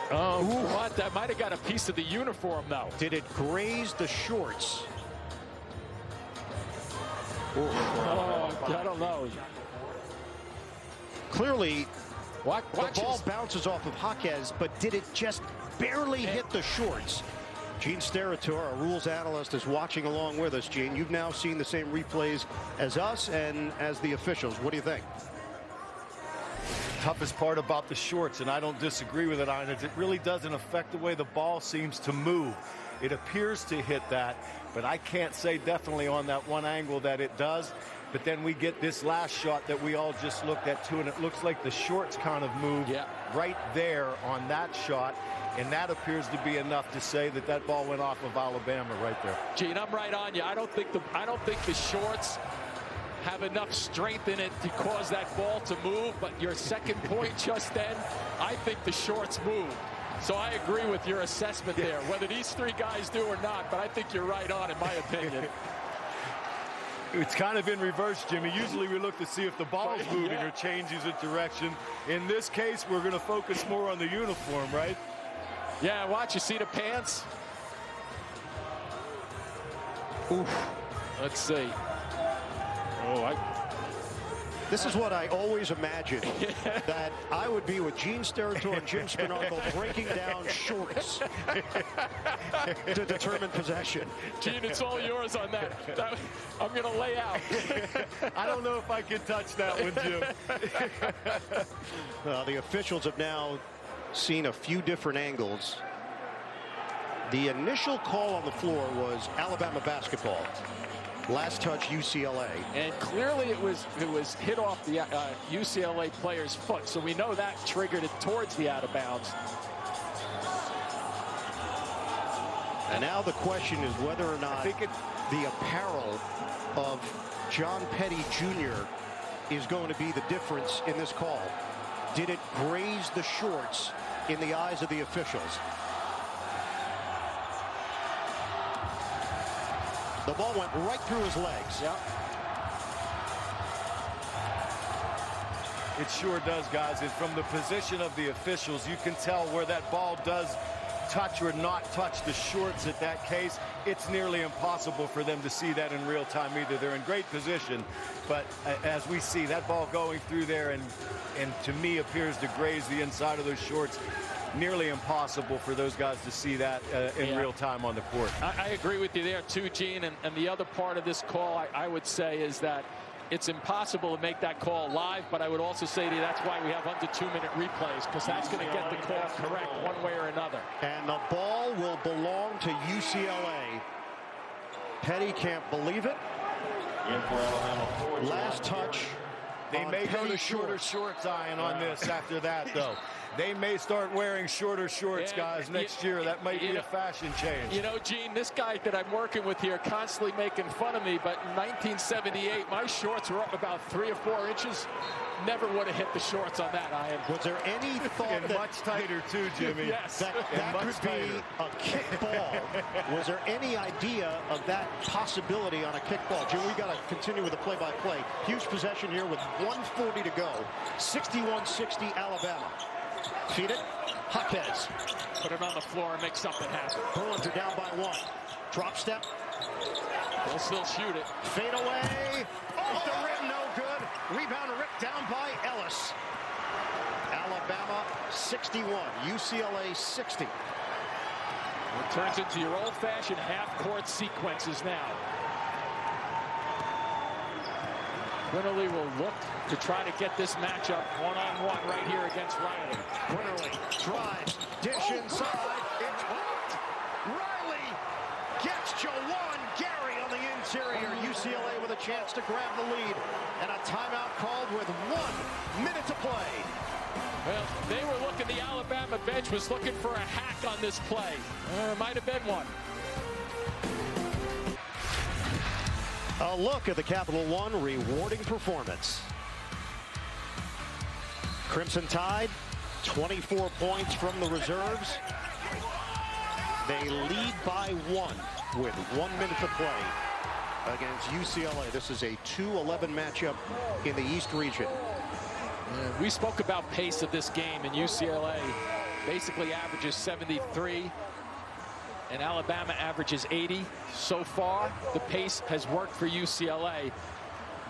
Oh, what? That might have got a piece of the uniform, though. Did it graze the shorts? Oh, I don't know. Clearly, Watch the ball bounces off of Jaquez, but did it just barely hit the shorts? Gene Steratore, our rules analyst, is watching along with us. Gene, you've now seen the same replays as us and as the officials. What do you think? Toughest part about the shorts, and I don't disagree with it, is it really doesn't affect the way the ball seems to move. It appears to hit that, but I can't say definitely on that one angle that it does. But then we get this last shot that we all just looked at too, and it looks like the shorts kind of move right there on that shot, and that appears to be enough to say that that ball went off of Alabama right there. Gene, I'm right on you. I don't think the shorts have enough strength in it to cause that ball to move, but your second point just then, I think the shorts moved. So I agree with your assessment there, whether these three guys do or not, but I think you're right on in my opinion. It's kind of in reverse, Jimmy. Usually we look to see if the ball is moving or changes its direction. In this case, we're going to focus more on the uniform, right? Yeah, watch. You see the pants? Oof. Let's see. Oh, This is what I always imagined, that I would be with Gene Steratore and Jim Spanarkel breaking down shorts to determine possession. Gene, it's all yours on that. I'm going to lay out. I don't know if I can touch that one, Jim. The officials have now seen a few different angles. The initial call on the floor was Alabama basketball. Last touch UCLA. And clearly it was hit off the UCLA player's foot. So we know that triggered it towards the out of bounds. And now the question is whether or not the apparel of John Petty Jr. is going to be the difference in this call. Did it graze the shorts in the eyes of the officials? The ball went right through his legs. Yep. It sure does, guys. And from the position of the officials, you can tell where that ball does touch or not touch the shorts at that case. It's nearly impossible for them to see that in real time either. They're in great position, but as we see that ball going through there and to me appears to graze the inside of those shorts, nearly impossible for those guys to see that in real time on the court. I agree with you there too, Gene. And the other part of this call, I would say, is that it's impossible to make that call live, but I would also say to you that's why we have under 2-minute replays, because that's going to get the call correct one way or another. And the ball will belong to UCLA. Petty can't believe it. Last touch. They may go to shorter shorts, Ian, on this after that, though. They may start wearing shorter shorts, guys, next year. That might be a fashion change. You know, Gene, this guy that I'm working with here constantly making fun of me, but in 1978, my shorts were up about 3 or 4 inches. Never would have hit the shorts on that, Ian. Was there any thought and that much tighter, too, Jimmy? Yes. that could be a kickball? Was there any idea of that possibility on a kickball? Jim, we got to continue with the play-by-play. Huge possession here with 1:40 to go. 61-60 Alabama. Feed it. Jaquez. Put it on the floor and make something happen. Bruins are down by 1. Drop step. They'll still shoot it. Fade away. Off the rim, no good. Rebound ripped down by Ellis. Alabama 61, UCLA 60. It turns into your old-fashioned half-court sequences now. Quinterly will look to try to get this matchup one-on-one right here against Riley. Quinterly drives, dish inside. It's blocked. Riley gets Jawan Gary on the interior. UCLA with a chance to grab the lead. And a timeout called with 1 minute to play. Well, they were looking, the Alabama bench was looking for a hack on this play. Might have been one. A look at the Capital One rewarding performance. Crimson Tide, 24 points from the reserves. They lead by 1 with 1 minute to play against UCLA. This is a 2-11 matchup in the East region. We spoke about pace of this game, and UCLA basically averages 73. And Alabama averages 80. So far, the pace has worked for UCLA.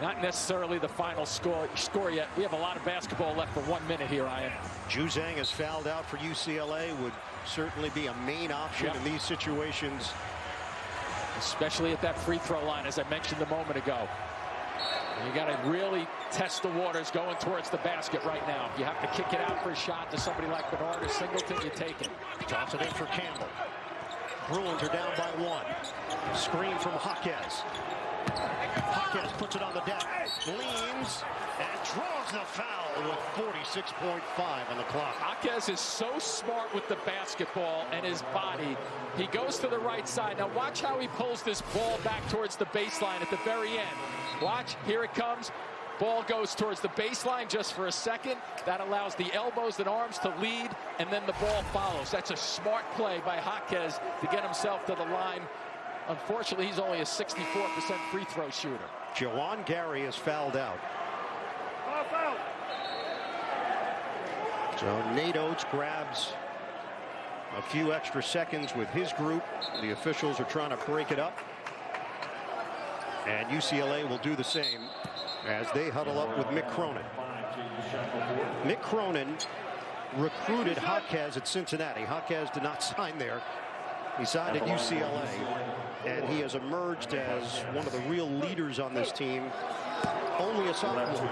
Not necessarily the final score yet. We have a lot of basketball left for 1 minute here, Ian. Juzang is fouled out for UCLA. Would certainly be a main option in these situations. Especially at that free throw line, as I mentioned a moment ago. You got to really test the waters going towards the basket right now. If you have to kick it out for a shot to somebody like Bernard or Singleton, you take it. Toss it in for Campbell. Bruins are down by 1. Screen from Jaquez. Jaquez puts it on the deck. Leans and draws the foul with 46.5 on the clock. Jaquez is so smart with the basketball and his body. He goes to the right side. Now watch how he pulls this ball back towards the baseline at the very end. Watch, here it comes. Ball goes towards the baseline just for a second. That allows the elbows and arms to lead, and then the ball follows. That's a smart play by Jaquez to get himself to the line. Unfortunately, he's only a 64% free throw shooter. Jawan Gary is fouled out. So Nate Oates grabs a few extra seconds with his group. The officials are trying to break it up. And UCLA will do the same as they huddle up with Mick Cronin. Mick Cronin recruited Jaquez at Cincinnati. Jaquez did not sign there. He signed at UCLA, and he has emerged as one of the real leaders on this team. Only a sophomore.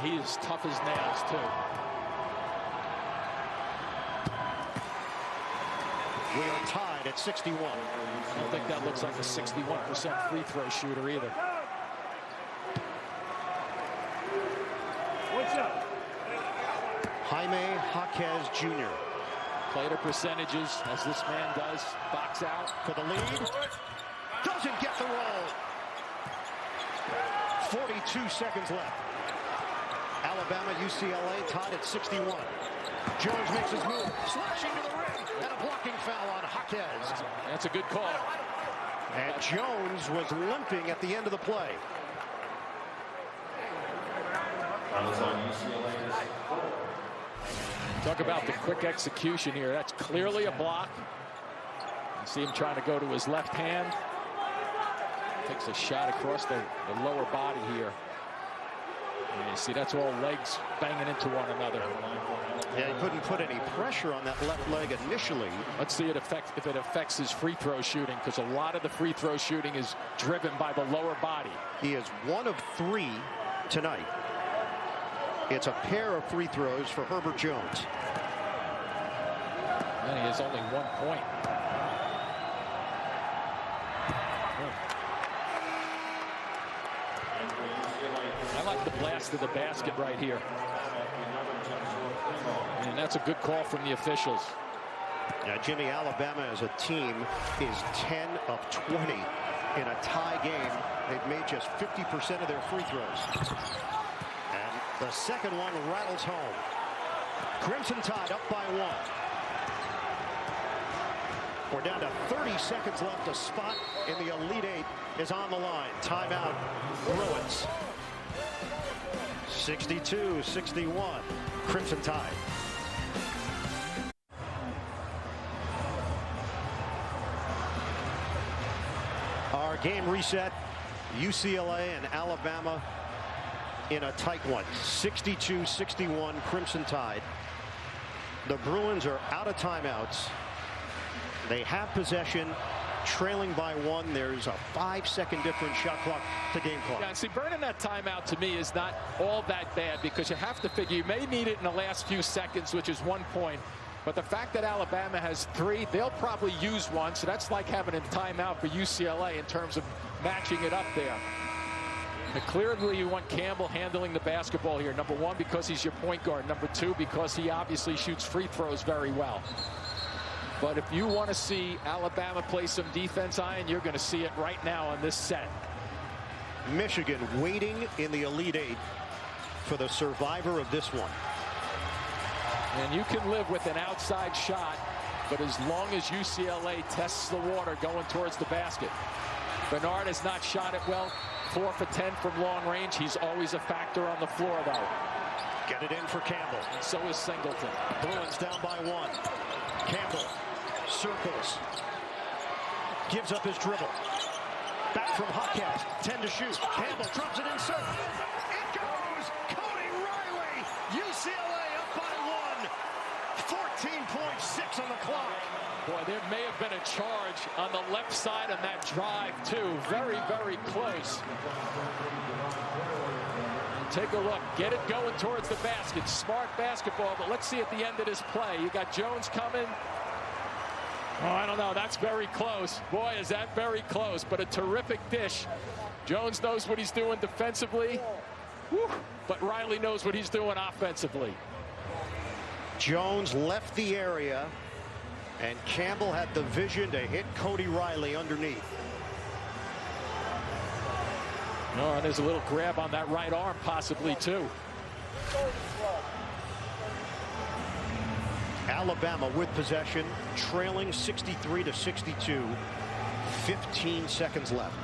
He is tough as nails, too. We are tied at 61. I don't think that looks like a 61% free throw shooter either. Jaime Jaquez Jr. Play to percentages, as this man does. Box out. For the lead. Doesn't get the roll. 42 seconds left. Alabama, UCLA tied at 61. Jones makes his move. Slashing to the rim. And a blocking foul on Jaquez. That's a good call. And Jones was limping at the end of the play. Talk about the quick execution here. That's clearly a block. You see him trying to go to his left hand. Takes a shot across the lower body here. And you see that's all legs banging into one another. Yeah, he couldn't put any pressure on that left leg initially. Let's see if it affects his free throw shooting, because a lot of the free throw shooting is driven by the lower body. He is 1 of 3 tonight. It's a pair of free throws for Herbert Jones. And he has only 1 point. I like the blast of the basket right here. And that's a good call from the officials. Now, Jimmy, Alabama as a team is 10 of 20 in a tie game. They've made just 50% of their free throws. And the second one rattles home. Crimson Tide up by 1. We're down to 30 seconds left. A spot in the Elite Eight is on the line. Timeout, Bruins. 62-61, Crimson Tide. Our game reset. UCLA and Alabama in a tight one. 62-61 Crimson Tide. The Bruins are out of timeouts. They have possession, trailing by 1. There's a 5-second difference, shot clock to game clock. Yeah, and see, burning that timeout to me is not all that bad, because you have to figure you may need it in the last few seconds, which is 1 point. But the fact that Alabama has 3, they'll probably use 1. So that's like having a timeout for UCLA in terms of matching it up there. But clearly you want Campbell handling the basketball here. Number 1, because he's your point guard. Number 2, because he obviously shoots free throws very well. But if you want to see Alabama play some defense, Ian, you're going to see it right now on this set. Michigan waiting in the Elite Eight for the survivor of this one. And you can live with an outside shot, but as long as UCLA tests the water going towards the basket. Bernard has not shot it well. 4 for 10 from long range. He's always a factor on the floor, though. Get it in for Campbell. And so is Singleton. Bruins down by 1. Campbell circles. Gives up his dribble. Back from Hawkins. 10 to shoot. Campbell drops it inside. It goes! Cody Riley! UCLA up by 1. 14.6 on the clock. Boy, there may have been a charge on the left side on that drive, too. Very, very close. And take a look. Get it going towards the basket. Smart basketball, but let's see at the end of this play. You got Jones coming. Oh, I don't know. That's very close. Boy, is that very close, but a terrific dish. Jones knows what he's doing defensively. Whew. But Riley knows what he's doing offensively. Jones left the area, and Campbell had the vision to hit Cody Riley underneath. Oh, and there's a little grab on that right arm, possibly, too. Alabama with possession, trailing 63-62. 15 seconds left.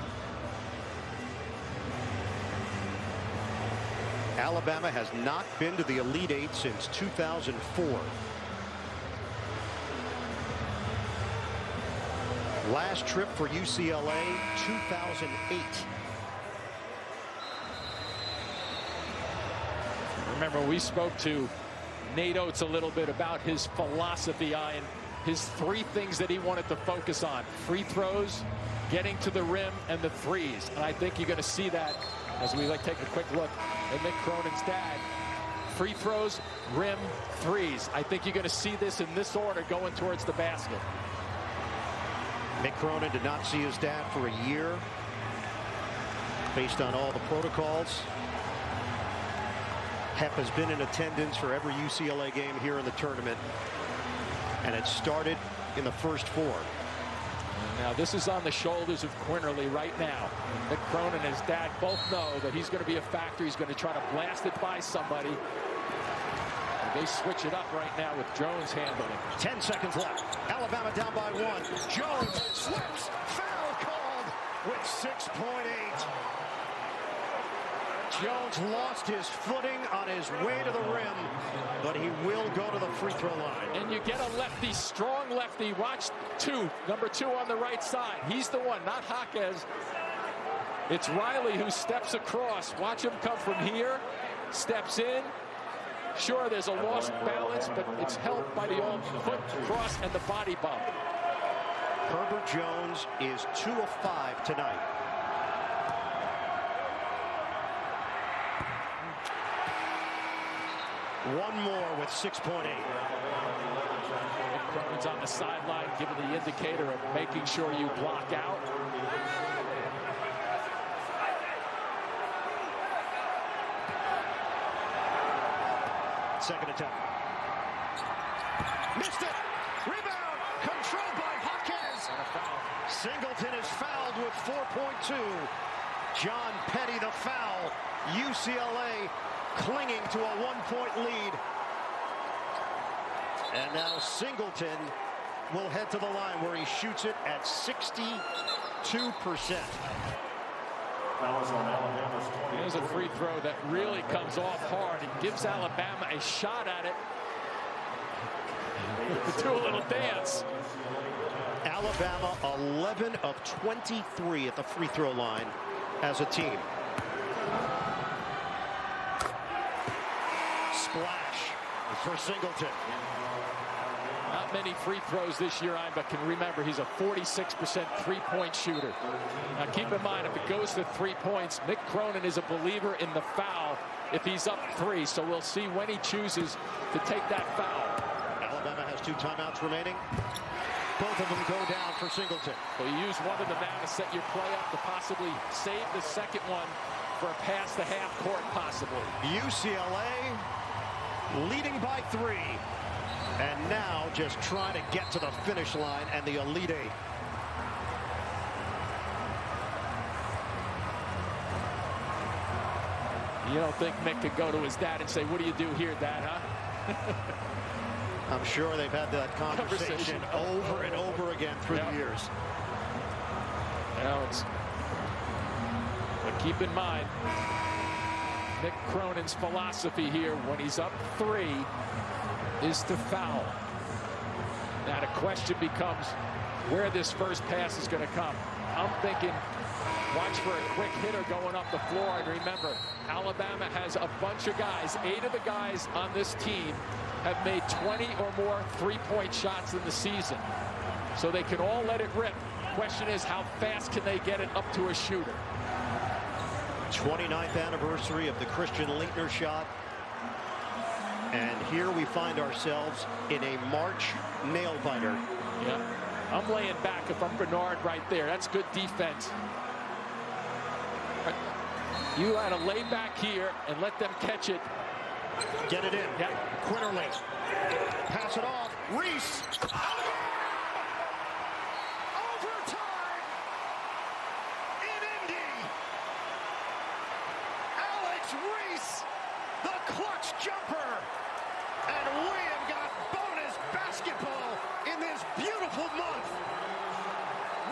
Alabama has not been to the Elite Eight since 2004. Last trip for UCLA, 2008. Remember, we spoke to Nate Oates a little bit about his philosophy and his 3 things that he wanted to focus on: free throws, getting to the rim, and the threes. And I think you're going to see that as we take a quick look at Mick Cronin's dad. Free throws, rim, threes. I think you're going to see this in this order going towards the basket. Mick Cronin did not see his dad for a year based on all the protocols. Hep has been in attendance for every UCLA game here in the tournament, and it started in the first 4. Now this is on the shoulders of Quinterly right now. Mick Cronin and his dad both know that he's going to be a factor. He's going to try to blast it by somebody. And they switch it up right now with Jones handling. 10 seconds left. Alabama down by 1. Jones slips. Foul called with 6.8. Jones lost his footing on his way to the rim, but he will go to the free throw line. And you get a lefty, strong lefty. Watch number 2 on the right side. He's the one, not Hawkins. It's Riley who steps across. Watch him come from here, steps in. Sure, there's a lost balance, but it's helped by the old foot cross and the body bump. Herbert Jones is 2 of 5 tonight. One more with 6.8. Cronin's on the sideline, giving the indicator of making sure you block out. Second attempt. Missed it. Rebound. Controlled by Hawkins. Singleton is fouled with 4.2. John Petty the foul. UCLA clinging to a 1-point lead. And now Singleton will head to the line where he shoots it at 62%. There's a free throw that really comes off hard. It gives Alabama a shot at it. Do a little dance. Alabama 11 of 23 at the free throw line as a team. splash for Singleton. Not many free throws this year, but can remember he's a 46% three-point shooter. Now keep in mind, if it goes to 3 points, Mick Cronin is a believer in the foul if he's up 3. So we'll see when he chooses to take that foul. Alabama has 2 timeouts remaining. Both of them go down for Singleton. So you use one of them now to set your play up to possibly save the second one for a pass the half court possibly. UCLA leading by 3. And now just trying to get to the finish line and the Elite Eight. You don't think Mick could go to his dad and say, "What do you do here, Dad, huh?" I'm sure they've had that conversation over and over again through the years. Now but keep in mind, Mick Cronin's philosophy here when he's up 3 is to foul. Now the question becomes where this first pass is going to come. I'm thinking watch for a quick hitter going up the floor. And remember, Alabama has a bunch of guys. 8 of the guys on this team have made 20 or more three-point shots in the season. So they can all let it rip. Question is, how fast can they get it up to a shooter? 29th anniversary of the Christian Leitner shot. And here we find ourselves in a March nail-biter. Yeah, I'm laying back if I'm Bernard right there. That's good defense. You had to lay back here and let them catch it. Get it in. Yeah. Quinterly. Pass it off. Reese. Overtime in Indy. Alex Reese, the clutch jumper. And we have got bonus basketball in this beautiful month.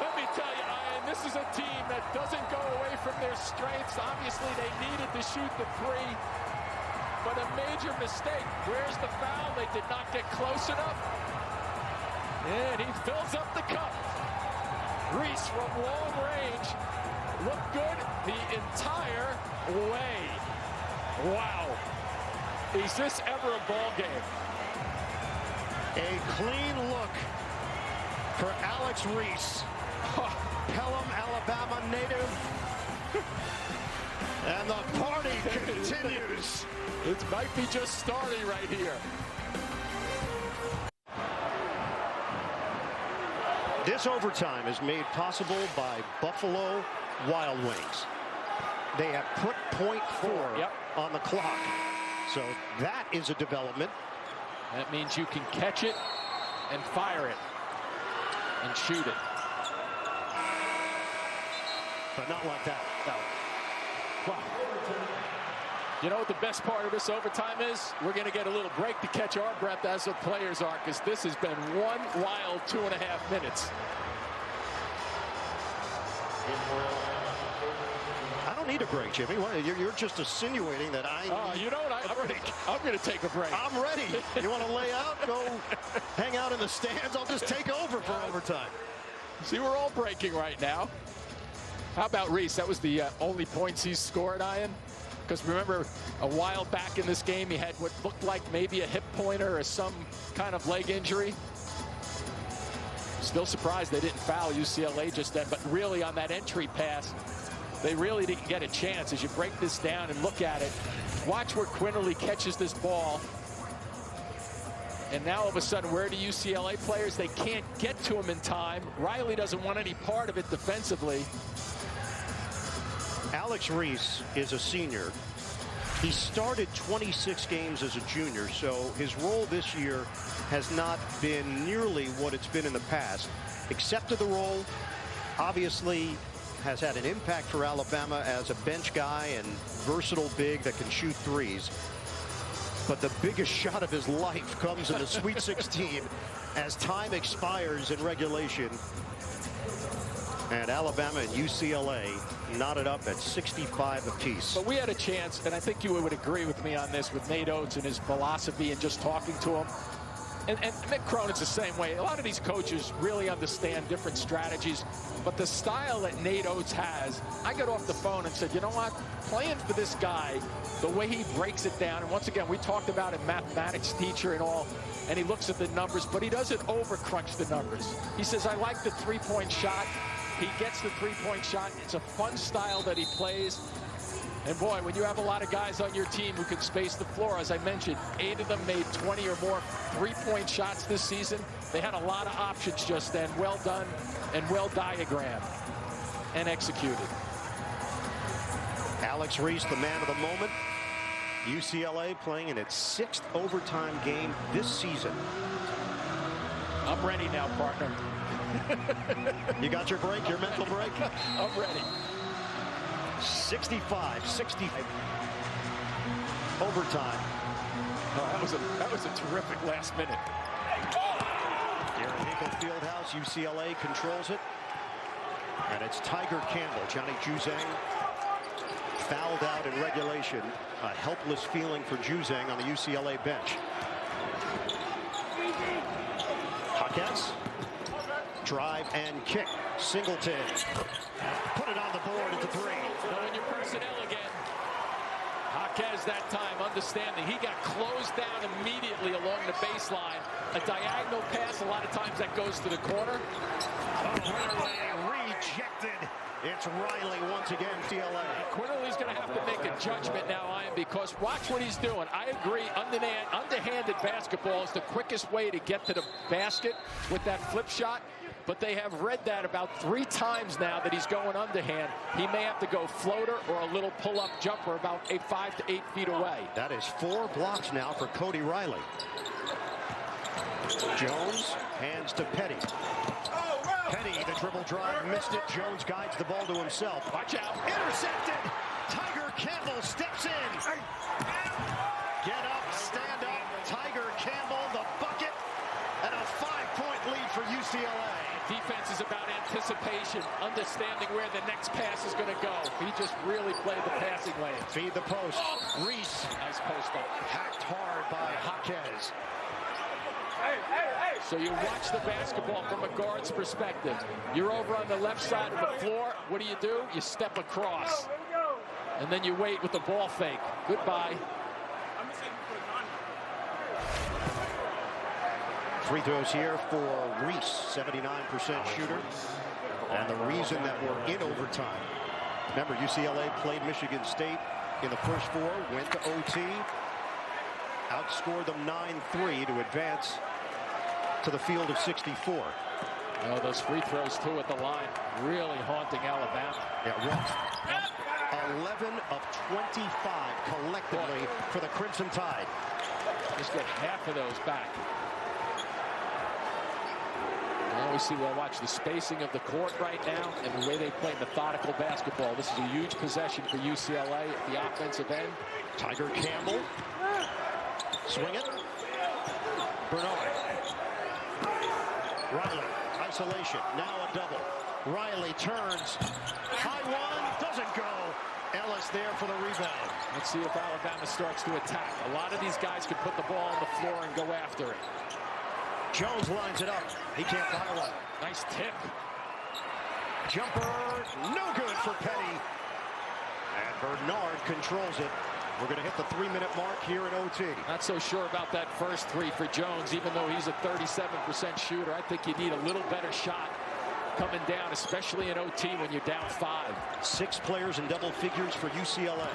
Let me tell you, Ian, this is a team that doesn't go away from their strengths. Obviously, they needed to shoot the 3, but a major mistake. Where's the foul? They did not get close enough. And he fills up the cup. Reese from long range looked good the entire way. Wow. Is this ever a ball game? A clean look for Alex Reese. Pelham, Alabama native. And the party continues. It might be just starting right here. This overtime is made possible by Buffalo Wild Wings. They have put .4 on the clock. So that is a development. That means you can catch it and fire it and shoot it. But not like that. No. Wow. You know what the best part of this overtime is? We're going to get a little break to catch our breath as the players are, because this has been one wild 2.5 minutes. I don't need a break, Jimmy. You're just insinuating that I need you know what? I'm going to take a break. I'm ready. You want to lay out? Go hang out in the stands. I'll just take over for overtime. See, we're all breaking right now. How about Reese? That was the only points he's scored, Ian. Because remember, a while back in this game, he had what looked like maybe a hip pointer or some kind of leg injury. Still surprised they didn't foul UCLA just then. But really, on that entry pass, they really didn't get a chance. As you break this down and look at it, watch where Quinterly catches this ball. And now all of a sudden, where do UCLA players? They can't get to him in time. Riley doesn't want any part of it defensively. Alex Reese is a senior. He started 26 games as a junior, so his role this year has not been nearly what it's been in the past. Accepted the role, obviously has had an impact for Alabama as a bench guy and versatile big that can shoot threes. But the biggest shot of his life comes in the Sweet 16 as time expires in regulation. And Alabama and UCLA knotted up at 65 apiece. But we had a chance, and I think you would agree with me on this, with Nate Oates and his philosophy and just talking to him. And Mick Cronin's the same way. A lot of these coaches really understand different strategies, but the style that Nate Oates has, I got off the phone and said, you know what, playing for this guy, the way he breaks it down, and once again, we talked about a mathematics teacher and all, and he looks at the numbers, but he doesn't overcrunch the numbers. He says, I like the three-point shot. He gets the three-point shot. It's a fun style that he plays. And boy, when you have a lot of guys on your team who can space the floor, as I mentioned, 8 of them made 20 or more three-point shots this season. They had a lot of options just then. Well done and well diagrammed and executed. Alex Reese, the man of the moment. UCLA playing in its 6th overtime game this season. I'm ready now, partner. You got your break, your mental break? I'm ready. 65-65 overtime. Oh, that was a terrific last minute. Here at Hinkle Fieldhouse, UCLA controls it. And it's Tiger Campbell. Johnny Juzang fouled out in regulation. A helpless feeling for Juzang on the UCLA bench. Jaquez. Drive and kick. Singleton. Put it on the board at the 3. Knowing your personnel again. Jaquez that time understanding. He got closed down immediately along the baseline. A diagonal pass, a lot of times that goes to the corner. Rejected. It's Riley once again, UCLA. Quinterly's going to have to make a judgment now, Ian, because watch what he's doing. I agree, underhanded basketball is the quickest way to get to the basket with that flip shot. But they have read that about 3 times now that he's going underhand. He may have to go floater or a little pull-up jumper about 5 to 8 feet away. That is 4 blocks now for Cody Riley. Jones hands to Petty. Petty, the dribble drive, missed it. Jones guides the ball to himself. Watch out. Intercepted. Tiger Campbell steps in. Get up, stand up. Tiger Campbell, the bucket, and a 5-point lead for UCLA. Defense is about anticipation, understanding where the next pass is going to go. He just really played the passing lane. Feed the post. Reese. Nice post up. Hacked hard by Jaquez. So you watch the basketball from a guard's perspective. You're over on the left side of the floor. What do? You step across. And then you wait with the ball fake. Goodbye. Free throws here for Reese, 79% shooter. And the reason that we're in overtime. Remember, UCLA played Michigan State in the first 4, went to OT, outscored them 9-3 to advance to the field of 64. Oh, those free throws, too, at the line. Really haunting Alabama. Yeah, 11 of 25 collectively for the Crimson Tide. Just get half of those back. Now we see, we'll watch the spacing of the court right now and the way they play methodical basketball. This is a huge possession for UCLA at the offensive end. Tiger Campbell. Swing it. Bernard. Riley. Isolation. Now a double. Riley turns. High one. Doesn't go. Ellis there for the rebound. Let's see if Alabama starts to attack. A lot of these guys can put the ball on the floor and go after it. Jones lines it up. He can't fire one. Nice tip. Jumper, no good for Petty. And Bernard controls it. We're going to hit the 3-minute mark here in OT. Not so sure about that first 3 for Jones, even though he's a 37% shooter. I think you need a little better shot coming down, especially in OT when you're down 5. 6 players in double figures for UCLA.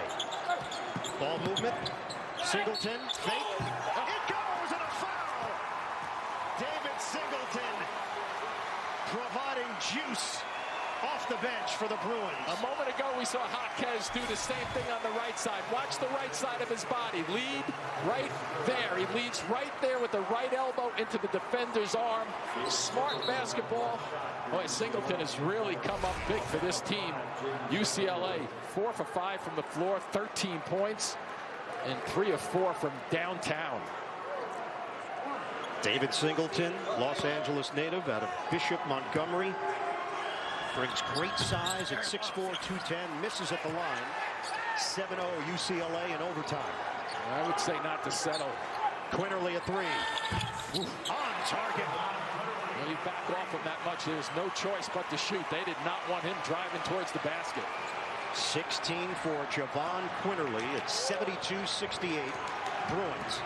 Ball movement. Singleton, fake. It goes, and a foul. David Singleton providing juice off the bench for the Bruins. A moment ago, we saw Jaquez do the same thing on the right side. Watch the right side of his body. Lead right there. He leads right there with the right elbow into the defender's arm. Smart basketball. Boy, Singleton has really come up big for this team. UCLA, 4 for 5 from the floor, 13 points, and 3 of 4 from downtown. David Singleton, Los Angeles native out of Bishop, Montgomery. Brings great size at 6'4", 210, misses at the line. 7-0 UCLA in overtime. I would say not to settle. Quinterly a 3. On target. When you back off him that much, there's no choice but to shoot. They did not want him driving towards the basket. 16 for Javon Quinterly. It's 72-68 Bruins.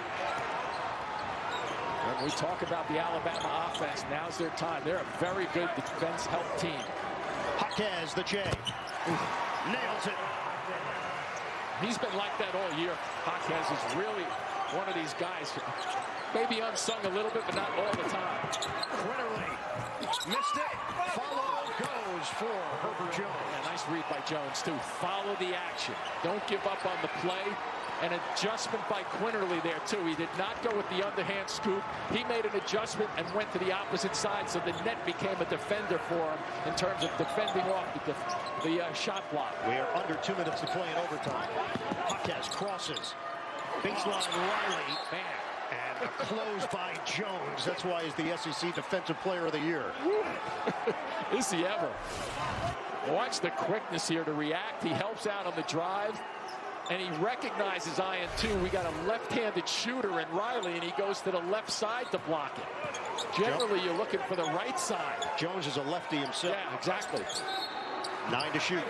When we talk about the Alabama offense, now's their time. They're a very good defense help team. Jaquez, the J. Nails it. He's been like that all year. Jaquez is really one of these guys, maybe unsung a little bit, but not all the time. Quinterly missed it. Follow goes for Herbert Jones. A nice read by Jones, too. Follow the action. Don't give up on the play. An adjustment by Quinterly there, too. He did not go with the underhand scoop. He made an adjustment and went to the opposite side, so the net became a defender for him in terms of defending off the shot block. We are under 2 minutes to play in overtime. Jaquez crosses. Baseline Riley. Man. And a close by Jones. That's why he's the SEC Defensive Player of the Year. Is he ever? Watch the quickness here to react. He helps out on the drive. And he recognizes Ian, too. We got a left-handed shooter in Riley, and he goes to the left side to block it. Generally, you're looking for the right side. Jones is a lefty himself. Yeah, exactly. 9 to shoot.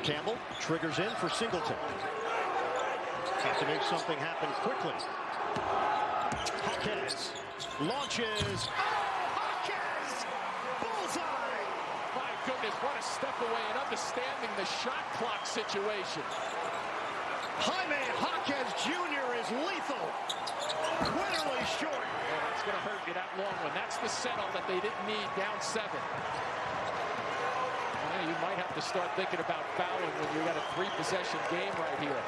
Campbell triggers in for Singleton. Have to make something happen quickly. Jaquez launches. Jaquez! Bullseye! My goodness, what a step away and understanding the shot clock situation. Jaime Jaquez Jr. is lethal. Quinterly short. Oh, that's going to hurt you that long one. That's the settle that they didn't need down 7. Yeah, you might have to start thinking about fouling when you got a 3-possession game right here.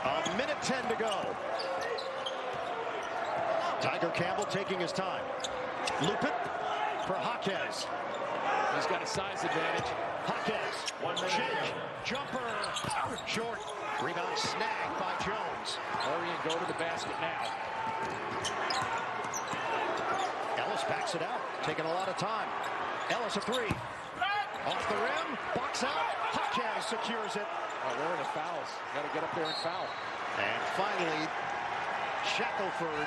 A minute 10 to go. Tiger Campbell taking his time. Loop it for Jaquez. He's got a size advantage. Jaquez. Shake. Jumper. Short. Rebound snagged by Jones. Hurry and go to the basket now. Ellis backs it out. Taking a lot of time. Ellis a 3. Off the rim. Box out. Jaquez secures it. Oh, where are the fouls? Got to get up there and foul. And finally, Shackelford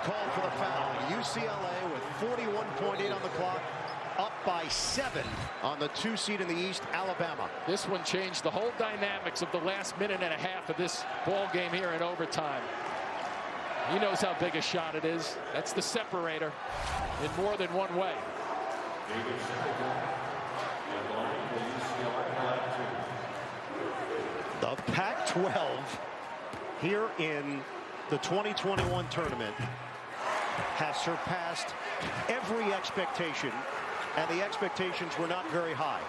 called for the foul. UCLA with 41.8 on the clock, up by 7 on the 2 seed in the East, Alabama. This one changed the whole dynamics of the last minute and a half of this ball game here in overtime. He knows how big a shot it is. That's the separator in more than one way. The Pac-12 here in the 2021 tournament has surpassed every expectation, and the expectations were not very high.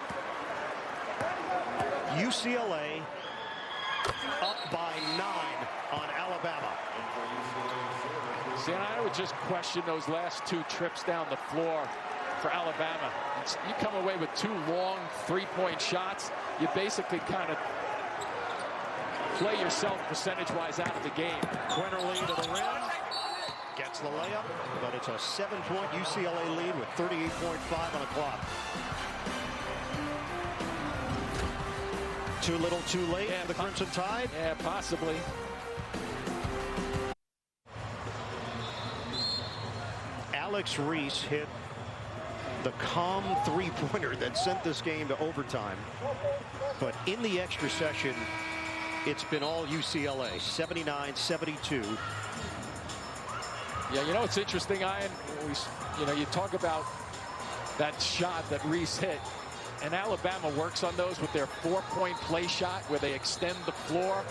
UCLA up by 9 on Alabama. See, and I would just question those last 2 trips down the floor for Alabama. You come away with 2 long 3-point shots, you basically kind of play yourself percentage-wise out of the game. Quinterly to the rim. Gets the layup, but it's a 7-point UCLA lead with 38.5 on the clock. Too little, too late. Yeah, the Crimson Tide. Yeah, possibly. Alex Reese hit the calm 3-pointer that sent this game to overtime. But in the extra session, it's been all UCLA, 79-72. Yeah, you know, it's interesting, Ian. You talk about that shot that Reese hit, and Alabama works on those with their 4-point play shot where they extend the floor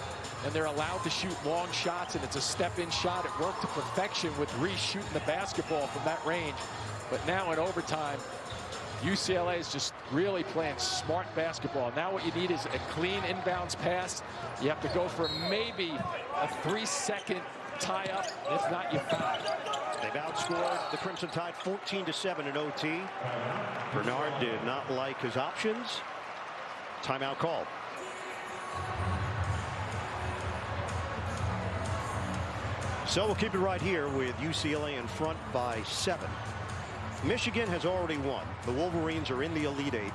and they're allowed to shoot long shots, and it's a step-in shot. It worked to perfection with Reese shooting the basketball from that range. But now in overtime, UCLA is just really playing smart basketball. Now what you need is a clean inbounds pass. You have to go for maybe a 3-second tie-up. If not, you foul. They've outscored the Crimson Tide 14-7 in OT. Bernard did not like his options. Timeout called. So we'll keep it right here with UCLA in front by 7. Michigan has already won. The Wolverines are in the Elite 8.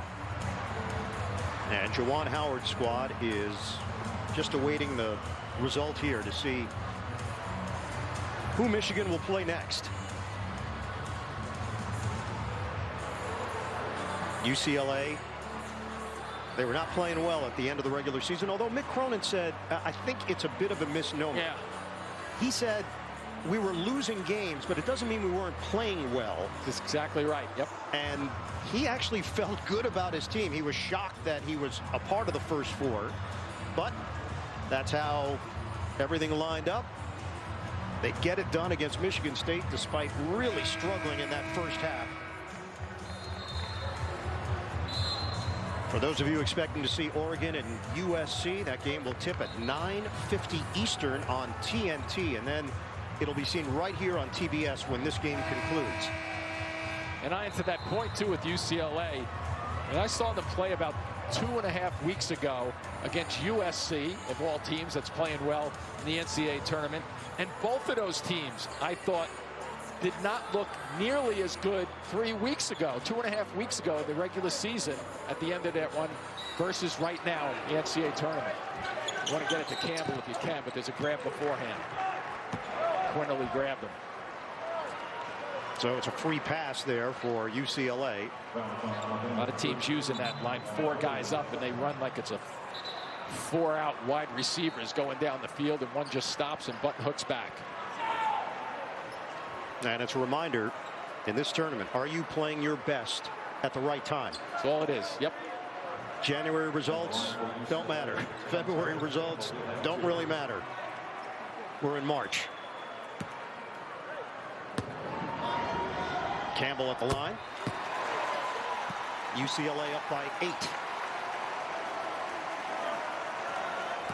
And Juwan Howard's squad is just awaiting the result here to see who Michigan will play next. UCLA. They were not playing well at the end of the regular season, although Mick Cronin said, I think it's a bit of a misnomer. Yeah. He said, we were losing games, but it doesn't mean we weren't playing well. That's exactly right. Yep. And he actually felt good about his team. He was shocked that he was a part of the first four, but that's how everything lined up. They get it done against Michigan State despite really struggling in that first half. For those of you expecting to see Oregon and USC, that game will tip at 9:50 Eastern on TNT, and then it'll be seen right here on TBS when this game concludes. And to that point, too, with UCLA, and I saw them play about 2.5 weeks ago against USC, of all teams that's playing well in the NCAA tournament. And both of those teams, I thought, did not look nearly as good 3 weeks ago, 2.5 weeks ago in the regular season at the end of that one versus right now in the NCAA tournament. You want to get it to Campbell if you can, but there's a grab beforehand. Quinterly grabbed him. So it's a free pass there for UCLA. A lot of teams using that line 4 guys up, and they run like it's a 4-out wide receivers going down the field, and one just stops and button hooks back. And it's a reminder in this tournament, are you playing your best at the right time? That's all it is. Yep. January results don't matter. February results don't really matter. We're in March. Campbell at the line. UCLA up by 8.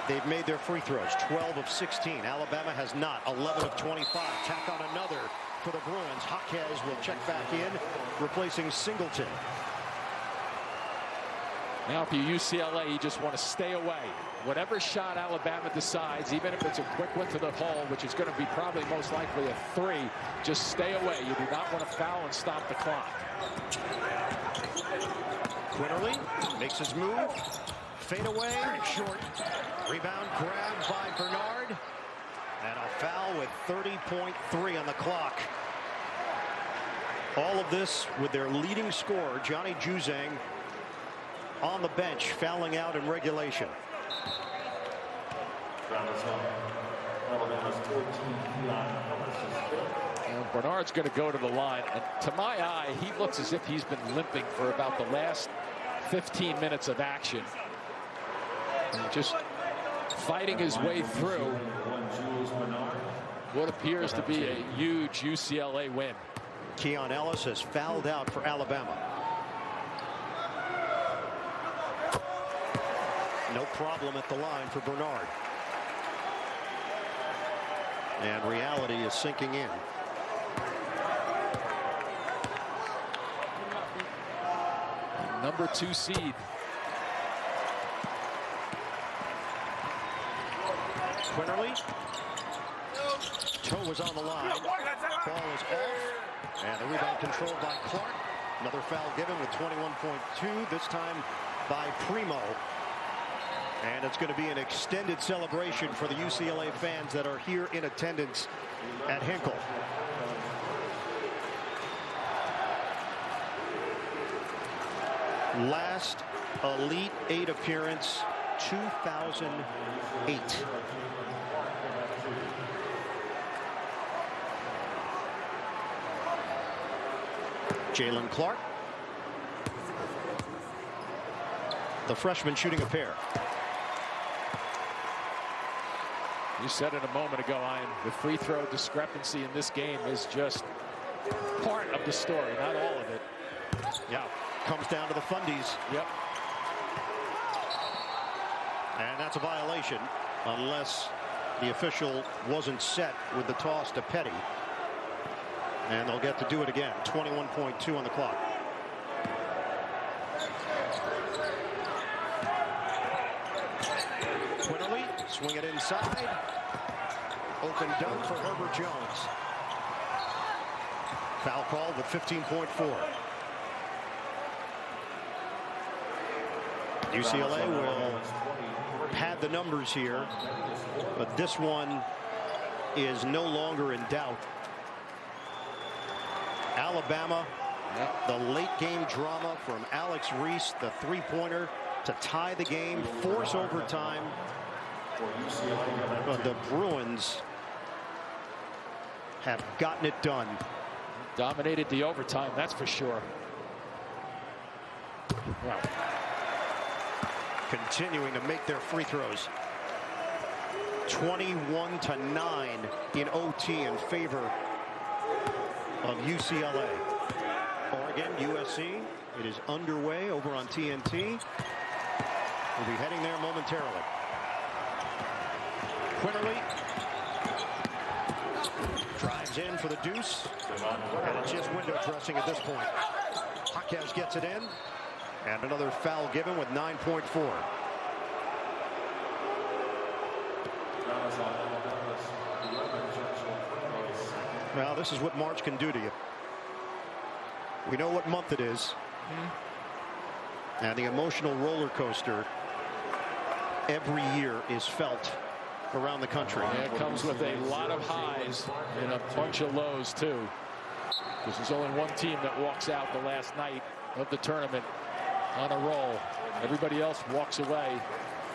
They've made their free throws, 12 of 16. Alabama has not, 11 of 25. Tack on another for the Bruins. Jaquez will check back in, replacing Singleton. Now if you're UCLA, you just want to stay away. Whatever shot Alabama decides, even if it's a quick one to the hole, which is going to be probably most likely a 3, just stay away. You do not want to foul and stop the clock. Quinterly makes his move. Fade away, short. Rebound grabbed by Bernard. And a foul with 30.3 on the clock. All of this with their leading scorer, Johnny Juzang, on the bench, fouling out in regulation. And Bernard's going to go to the line. And to my eye, he looks as if he's been limping for about the last 15 minutes of action. And just fighting his way through what appears to be a huge UCLA win. Keon Ellis has fouled out for Alabama. No problem at the line for Bernard. And reality is sinking in. Number 2 seed. Quinterly. Toe was on the line. Ball is off. And the rebound controlled by Clark. Another foul given with 21.2. This time by Primo. And it's going to be an extended celebration for the UCLA fans that are here in attendance at Hinkle. Last Elite 8 appearance, 2008. Jalen Clark. The freshman shooting a pair. You said it a moment ago, Ian, the free throw discrepancy in this game is just part of the story, not all of it. Yeah, comes down to the fundies. Yep. And that's a violation unless the official wasn't set with the toss to Petty. And they'll get to do it again. 21.2 on the clock. Quinterly, swing it inside. Open dunk for Herbert Jones. Foul called with 15.4. UCLA will pad the numbers here, but this one is no longer in doubt. Alabama, the late game drama from Alex Reese, the three-pointer to tie the game, force overtime. But the Bruins have gotten it done. Dominated the overtime, that's for sure. Wow. Continuing to make their free throws. 21-9 in OT in favor of UCLA. Oregon, USC, it is underway over on TNT. We'll be heading there momentarily. Quinterly drives in for the deuce, and it's just window dressing at this point. Jaquez gets it in, and another foul given with 9.4. Well, this is what March can do to you. We know what month it is. And the emotional roller coaster every year is felt around the country. Yeah, it comes with a lot of highs and a bunch of lows too. Because there's only one team that walks out the last night of the tournament on a roll. Everybody else walks away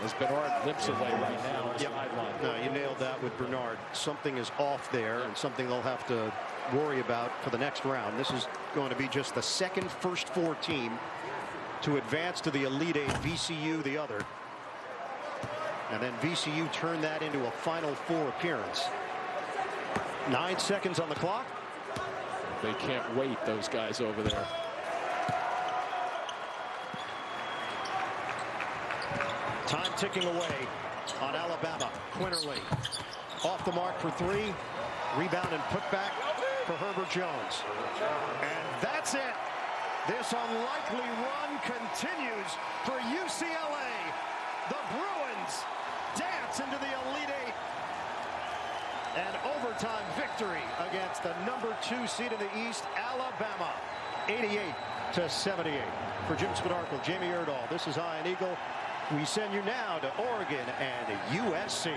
as Bernard limps away right now on the sideline. No, you nailed that with Bernard. Something is off there, and something they'll have to worry about for the next round. This is going to be just the second first four team to advance to the Elite Eight, VCU the other. And then VCU turned that into a Final Four appearance. 9 seconds on the clock. They can't wait, those guys over there. Time ticking away on Alabama. Quinterly off the mark for three. Rebound and put back for Herbert Jones. And that's it. This unlikely run continues for UCLA. The Bruins dance into the Elite Eight. An overtime victory against the #2 seed in the East, Alabama. 88-78. For Jim Spadarkle, Jamie Erdahl, this is Ian Eagle. We send you now to Oregon and USC.